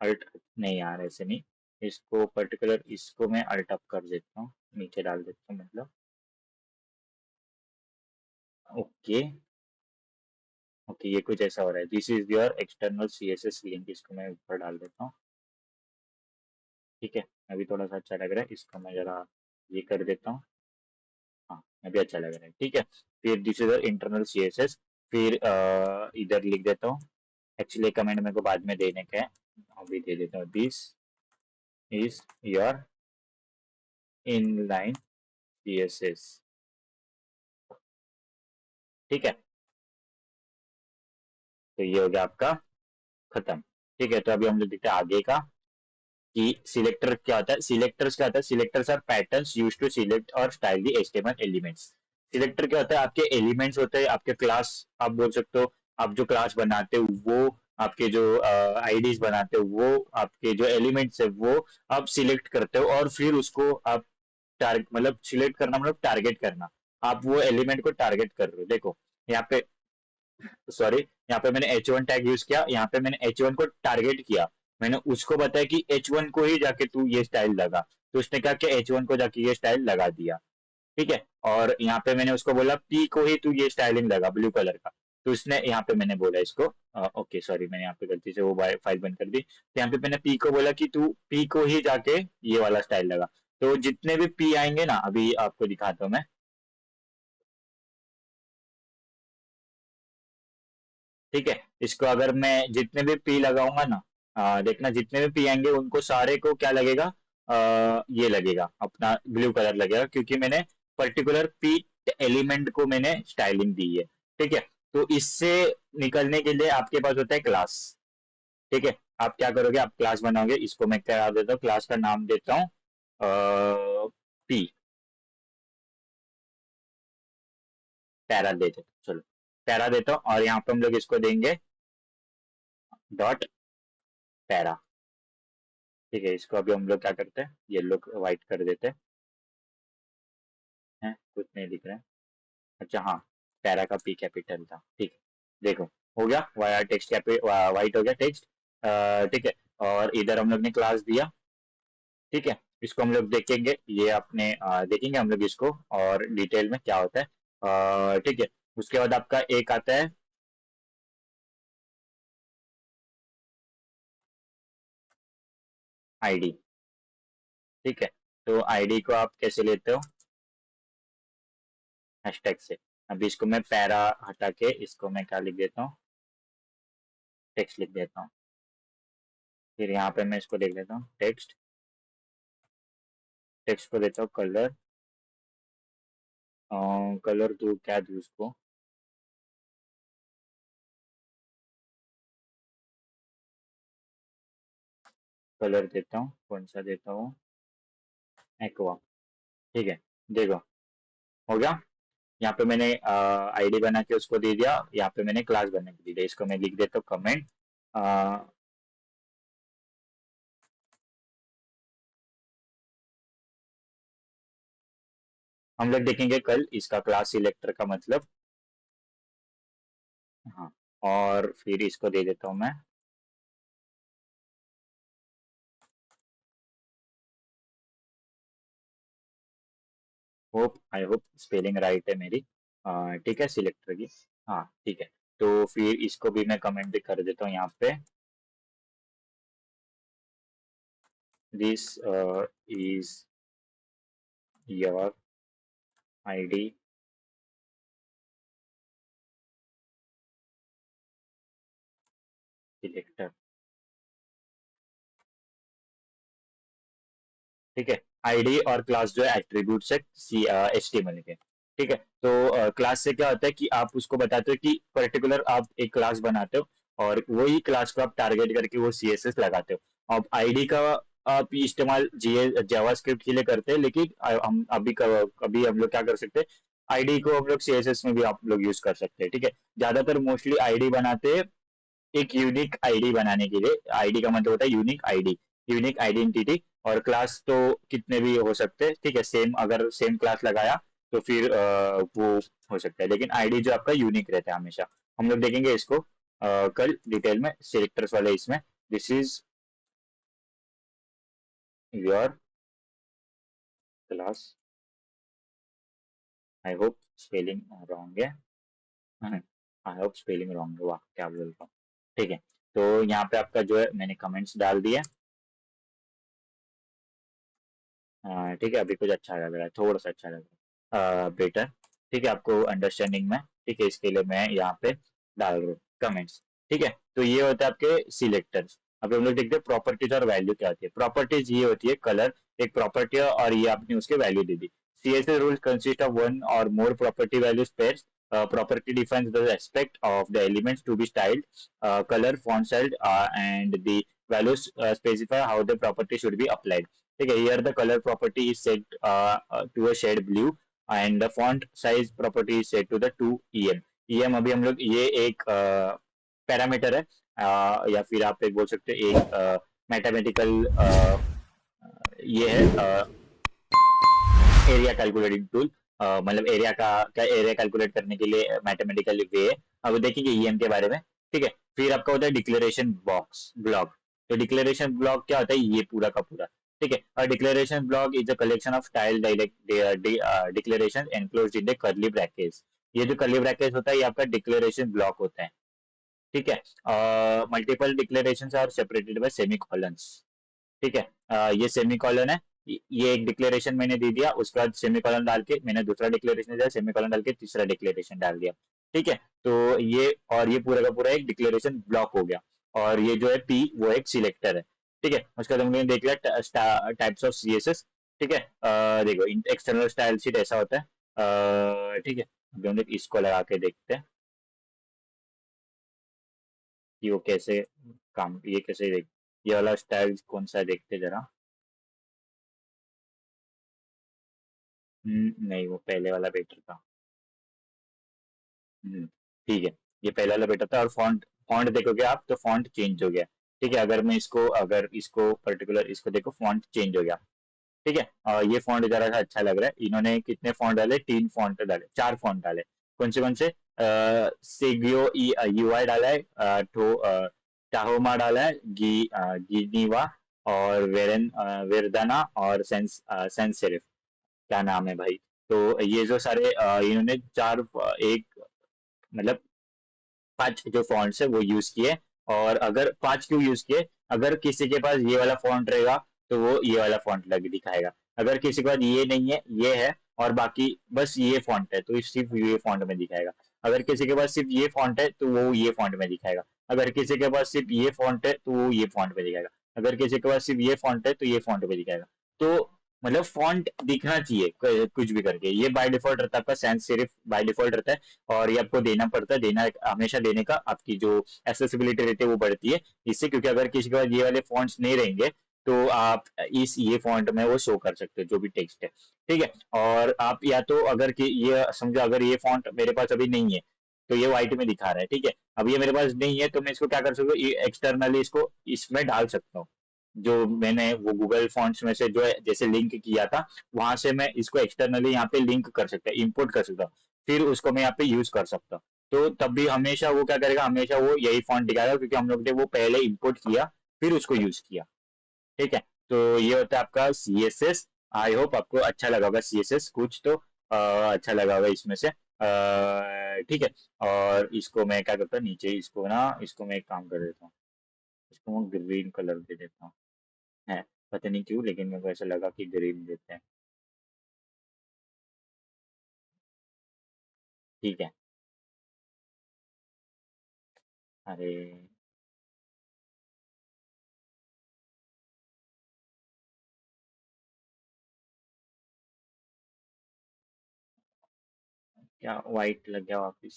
अल्ट, नहीं यार ऐसे नहीं, इसको पर्टिकुलर इसको मैं अल्ट अप कर देता हूँ, नीचे डाल देता हूँ मतलब। ओके, ओके ये कुछ ऐसा हो रहा है, this is your external CSS link, इसको मैं ऊपर डाल देता हूँ। ठीक है, अभी थोड़ा सा अच्छा लग रहा है, इसको मैं जरा ये कर देता हूँ। हाँ अभी अच्छा लग रहा है। ठीक है, फिर दिस इज इंटरनल सीएसएस, फिर इधर लिख देता हूँ, एक्चुअली कमेंट मेरे को बाद में देने का है, अभी दे देता हूँ, this is your inline CSS. ठीक है, तो ये हो गया आपका खत्म। ठीक है, तो अभी हम लोग देखते हैं आगे का, कि सिलेक्टर क्या होता है। सिलेक्टर्स क्या होता है, selectors are patterns used to select और style the HTML elements. Selector क्या होता है, आपके एलिमेंट्स होते हैं, आपके क्लास आप बोल सकते हो, आप जो क्लास बनाते हो वो, आपके जो आईडीज बनाते हो वो, आपके जो एलिमेंट्स है वो आप सिलेक्ट करते हो, और फिर उसको आप टारगेट, मतलब सिलेक्ट करना मतलब टारगेट करना, आप वो एलिमेंट को टारगेट कर रहे हो। देखो यहाँ पे, सॉरी यहाँ पे मैंने H1 टैग यूज किया, यहाँ पे मैंने H1 को टारगेट किया, मैंने उसको बताया कि H1 को ही जाके तू ये स्टाइल लगा, तो उसने कहा कि H1 को जाके ये स्टाइल लगा दिया। ठीक है, और यहाँ पे मैंने उसको बोला P को ही तू ये स्टाइलिंग लगा ब्लू कलर का, तो उसने यहाँ पे मैंने बोला इसको ओके सॉरी मैंने यहाँ पे गलती से वो फाइल बंद कर दी, तो यहाँ पे मैंने पी को बोला कि तू पी को ही जाके ये वाला स्टाइल लगा। तो जितने भी पी आएंगे ना, अभी आपको दिखाता हूँ मैं, ठीक है। इसको अगर मैं जितने भी पी लगाऊंगा ना, देखना जितने भी पी आएंगे उनको सारे को क्या लगेगा, ये लगेगा अपना ब्लू कलर लगेगा, क्योंकि मैंने पर्टिकुलर पी एलिमेंट को मैंने स्टाइलिंग दी है, ठीक है। तो इससे निकलने के लिए आपके पास होता है क्लास, ठीक है। आप क्या करोगे, आप क्लास बनाओगे, इसको मैं क्या देता हूँ, क्लास का नाम देता हूँ पी, पैरा देते, चलो पैरा देता हूँ, और यहाँ पे हम लोग इसको देंगे डॉट पैरा, ठीक है। इसको अभी हम लोग क्या करते हैं, येलो व्हाइट कर देते हैं, कुछ नहीं दिख रहा है, अच्छा हाँ, पैरा का पी कैपिटल था, ठीक है। देखो हो गया, वाया टेक्स्ट वाइट हो गया टेक्स्ट, ठीक है। और इधर हम लोग ने क्लास दिया, ठीक है। इसको हम लोग देखेंगे, ये अपने देखेंगे हम लोग इसको और डिटेल में क्या होता है, ठीक है। उसके बाद आपका एक आता है आईडी, ठीक है। तो आईडी को आप कैसे लेते हो, हैशटैग से। अभी इसको मैं पैरा हटा के इसको मैं क्या लिख देता हूँ, टेक्स्ट लिख देता हूँ। फिर यहाँ पे मैं इसको देख लेता हूँ टेक्स्ट, टेक्स्ट को देता हूँ कलर, कलर दूँ क्या दूँ उसको, कलर देता हूँ, कौन सा देता हूँ, एक्वा, ठीक है। देखो हो गया, यहाँ पे मैंने आईडी बना के उसको दे दिया, यहाँ पे मैंने क्लास बना के दे दिया, इसको मैं लिख देता हूँ कमेंट, हम लोग देखेंगे कल इसका क्लास सिलेक्टर का मतलब, हाँ। और फिर इसको दे देता हूँ मैं, hope I hope spelling right है मेरी, ठीक है सिलेक्टर की, हाँ ठीक है। तो फिर इसको भी मैं कमेंट भी कर देता हूँ यहाँ पे, this is your ID selector, ठीक है। आईडी और क्लास जो है एट्रीब्यूट्स है सी HTML के, ठीक है। तो क्लास से क्या होता है कि आप उसको बताते हो कि पर्टिकुलर आप एक क्लास बनाते हो, और वही क्लास को आप टारगेट करके वो CSS लगाते हो। अब आईडी का आप इस्तेमाल जावास्क्रिप्ट के लिए करते हैं, लेकिन हम अभी हम लोग क्या कर सकते हैं, आईडी को हम लोग CSS में भी आप लोग यूज कर सकते हैं, ठीक है। ज्यादातर मोस्टली आईडी बनाते हैं एक यूनिक आईडी बनाने के लिए, आईडी का मतलब होता है यूनिक आईडी, यूनिक आइडेंटिटी। और क्लास तो कितने भी हो सकते हैं, ठीक है। सेम अगर सेम क्लास लगाया तो फिर वो हो सकता है, लेकिन आईडी जो आपका यूनिक रहता है हमेशा। हम लोग देखेंगे इसको कल डिटेल में सिलेक्टर्स वाले इसमें, this is your class, I hope spelling wrong है, आई होप स्पेलिंग रॉन्ग है, वाह क्या बोल रहा हूँ, ठीक है। तो यहाँ पे आपका जो है मैंने कमेंट्स डाल दिया, हाँ ठीक है। अभी कुछ अच्छा लग रहा है, थोड़ा सा अच्छा लग रहा है बेटर, ठीक है आपको अंडरस्टैंडिंग में, ठीक है। इसके लिए मैं यहाँ पे डाल रहा हूँ कमेंट्स, ठीक है। तो ये होता है आपके सिलेक्टर्स। अभी हम लोग देखते हैं प्रॉपर्टीज और वैल्यू क्या होती है। प्रॉपर्टीज ये होती है कलर, एक प्रॉपर्टी है और ये आपने उसके value they the. CSS rules consist of one or more property values pairs. Property defines the aspect of the elements to be styled, color, font size, and the values specify how the property should be applied. ठीक है, here the color property is set to a shade blue and the font size property is set to the 2em. em अभी हम लोग ये एक parameter है, या फिर आप एक बोल सकते हैं एक मैथमेटिकल ये है एरिया कैलकुलेटिंग टूल, मतलब एरिया का क्या, एरिया कैलकुलेट करने के लिए मैथमेटिकल वे है। अब देखेंगे EM के बारे में, ठीक है। फिर आपका होता है डिक्लेरेशन बॉक्स ब्लॉक। तो डिक्लेरेशन ब्लॉक क्या होता है, ये पूरा का पूरा, ठीक है। Declaration block is a collection of style declaration enclosed in the curly brackets. ये जो कर्ली ब्रैकेट होता है ये आपका डिक्लेरेशन ब्लॉक होता है, ठीक है। Multiple declaration are separated by semicolons, ठीक है। ये सेमी कॉलन है, ये एक डिक्लेरेशन मैंने दे दिया, उसके बाद सेमी कॉलन डाल के मैंने दूसरा डिक्लेरेशन दिया, सेमी कॉलन डाल के तीसरा डिक्लेरेशन डाल दिया, ठीक है। तो ये और ये पूरा का पूरा एक डिक्लेरेशन ब्लॉक हो गया। और ये जो है पी वो एक सिलेक्टर है, ठीक है। उसके बाद हमने देख लिया टाइप्स ऑफ सीएसएस, ठीक है। देखो एक्सटर्नल स्टाइल शीट ऐसा होता है, ठीक है। अभी हम लोग इसको लगा के देखते हैं कि वो कैसे काम, ये कैसे देख, ये वाला स्टाइल कौन सा है देखते जरा। नहीं, वो पहले वाला बेटर था। हम्म, ठीक है। ये पहले वाला बेटर था, और फॉन्ट फॉन्ट देखोगे आप तो फॉन्ट चेंज हो गया, ठीक है। अगर इसको पर्टिकुलर इसको देखो, फॉन्ट चेंज हो गया, ठीक है। ये फॉन्ट जरा सा अच्छा लग रहा है। इन्होंने कितने फॉन्ट डाले, 3 फॉन्ट डाले, 4 फॉन्ट डाले। कौन से सेगियो यूआई डाला है, टाहोमा डाला है, गिनीवा और वेरदाना और सेंस सेरिफ, क्या नाम है भाई। तो ये जो सारे इन्होंने एक मतलब 5 जो फॉन्ट्स है वो यूज किए। और अगर 5 क्यों यूज किए, अगर किसी के पास ये वाला फॉन्ट रहेगा तो वो ये वाला फॉन्ट लग दिखाएगा। अगर किसी के पास ये नहीं है, ये है और बाकी बस ये फॉन्ट है, तो ये सिर्फ ये फॉन्ट में दिखाएगा। अगर किसी के पास सिर्फ ये फॉन्ट है तो वो ये फॉन्ट में दिखाएगा। अगर किसी के पास सिर्फ ये फॉन्ट है तो वो ये फॉन्ट में दिखाएगा। अगर किसी के पास सिर्फ ये फॉन्ट है तो ये फॉन्ट में दिखाएगा। तो मतलब फॉन्ट दिखना चाहिए कुछ भी करके, ये बाय डिफॉल्ट रहता है आपका, सैंस सेरिफ बाय डिफॉल्ट रहता है। और ये आपको देना पड़ता है, हमेशा देने का, आपकी जो एसेसिबिलिटी रहती है वो बढ़ती है इससे, क्योंकि अगर किसी के पास ये वाले फॉन्ट्स नहीं रहेंगे तो आप इस ये फॉन्ट में वो शो कर सकते हो जो भी टेक्स्ट है, ठीक है। और आप या तो अगर कि ये समझो, अगर ये फॉन्ट मेरे पास अभी नहीं है तो ये व्हाइट में दिखा रहा है, ठीक है। अब ये मेरे पास नहीं है तो मैं इसको क्या कर सकता हूँ, एक्सटर्नली इसको इसमें डाल सकता हूँ। जो मैंने वो गूगल फॉन्ट्स में से जो है जैसे लिंक किया था, वहां से मैं इसको एक्सटर्नली यहाँ पे लिंक कर सकता हूँ, इंपोर्ट कर सकता हूँ, फिर उसको मैं यहाँ पे यूज कर सकता हूँ। तो तब भी हमेशा वो क्या करेगा, हमेशा वो यही फॉन्ट दिखाएगा, क्योंकि हम लोग ने वो पहले इंपोर्ट किया फिर उसको यूज किया, ठीक है। तो ये होता है आपका C S S. I hope आपको अच्छा लगा होगा सी एस एस, कुछ तो अच्छा लगा होगा इसमें से, ठीक है। और इसको मैं क्या करता हूँ, नीचे इसको मैं एक काम कर देता हूँ, इसको मैं ग्रीन कलर दे देता हूँ, है पता नहीं क्यों, लेकिन मेरे को ऐसा लगा कि ग्रीन देते हैं, ठीक है। अरे क्या व्हाइट लग गया वापिस।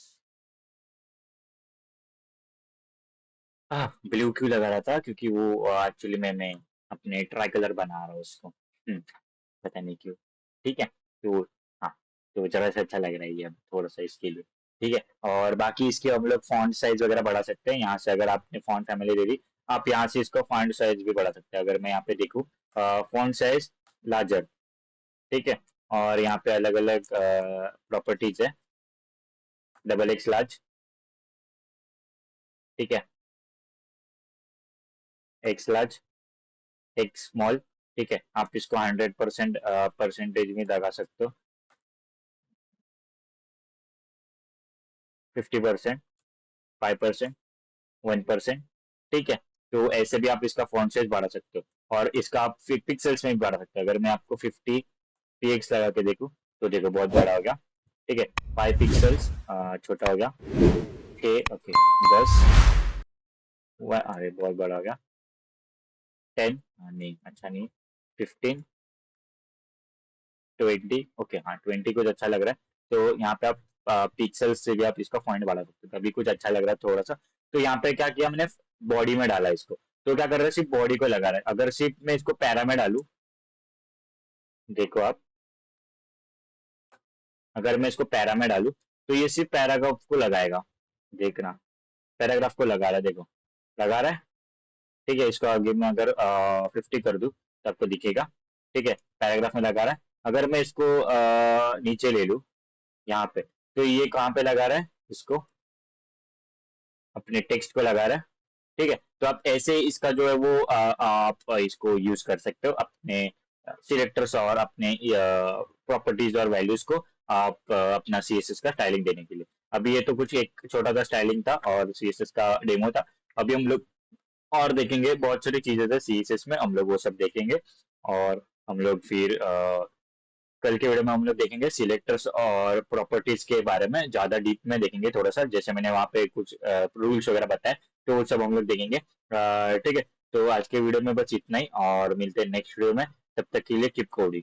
ब्लू क्यों लगा रहा था, क्योंकि वो एक्चुअली मैं अपने ट्राई कलर बना रहा हूँ उसको, पता नहीं क्यों, ठीक है। तो हाँ, तो जरा सा अच्छा लग रहा है ये अब थोड़ा सा इसके लिए, ठीक है। और बाकी इसके हम लोग फॉन्ट साइज वगैरह बढ़ा सकते हैं यहाँ से, अगर आपने फॉन्ट फैमिली दे दी, आप यहाँ से इसको फॉन्ट साइज भी बढ़ा सकते हैं। अगर मैं यहाँ पे देखूँ, फॉन्ट साइज लार्जर, ठीक है। और यहाँ पे अलग अलग प्रॉपर्टीज है, डबल एक्स लार्ज, ठीक है, एक्स लार्ज, एक्स स्मॉल, ठीक है। आप इसको 100% परसेंटेज में लगा सकते हो, 50%, 5%, 1%, ठीक है। तो ऐसे भी आप इसका फॉन्ट साइज बढ़ा सकते हो, और इसका आप पिक्सल्स में भी बढ़ा सकते हो। अगर मैं आपको 50 px लगा के देखूँ तो देखो बहुत बड़ा हो गया, ठीक है। 5 पिक्सल्स छोटा हो गया, 6, ओके, 10, अरे बहुत बड़ा हो गया, 10, नहीं अच्छा नहीं, 15, 20, ओके, हाँ 20 कुछ अच्छा लग रहा है। तो यहाँ पे आप पिक्सल से भी आप इसका फॉन्ट बढ़ा सकते हो, कभी कुछ अच्छा लग रहा है थोड़ा सा। तो यहाँ पे क्या किया मैंने, बॉडी में डाला इसको, तो क्या कर रहा है, सिर्फ बॉडी को लगा रहा है। अगर सिर्फ मैं इसको पैरा में डालू, देखो आप, अगर मैं इसको पैरा में डालू तो ये सिर्फ पैराग्राफ को लगाएगा, देखना, पैराग्राफ को लगा रहा है, देखो लगा रहा है, ठीक है। इसको आगे मैं अगर 50 कर दूं तो आपको दिखेगा, ठीक है, पैराग्राफ में लगा रहा है। अगर मैं इसको नीचे ले लूं यहाँ पे, तो ये कहाँ पे लगा रहा है, इसको अपने टेक्स्ट को लगा रहा है, ठीक है। तो आप ऐसे इसका जो है वो आप इसको यूज कर सकते हो अपने सिलेक्टर्स और अपने प्रॉपर्टीज और वैल्यूज को आप अपना CSS का स्टाइलिंग देने के लिए। अभी ये तो कुछ एक छोटा सा स्टाइलिंग था और CSS का डेमो था। अभी हम लोग और देखेंगे, बहुत सारी चीजें थे CSS में, हम लोग वो सब देखेंगे। और हम लोग फिर कल के वीडियो में हम लोग देखेंगे सिलेक्टर्स और प्रॉपर्टीज के बारे में, ज्यादा डीप में देखेंगे थोड़ा सा, जैसे मैंने वहाँ पे कुछ रूल्स वगैरह बताए, तो वो सब हम लोग देखेंगे। ठीक है, तो आज के वीडियो में बस इतना ही, और मिलते हैं नेक्स्ट वीडियो में। तब तक के लिए कीप कोडिंग।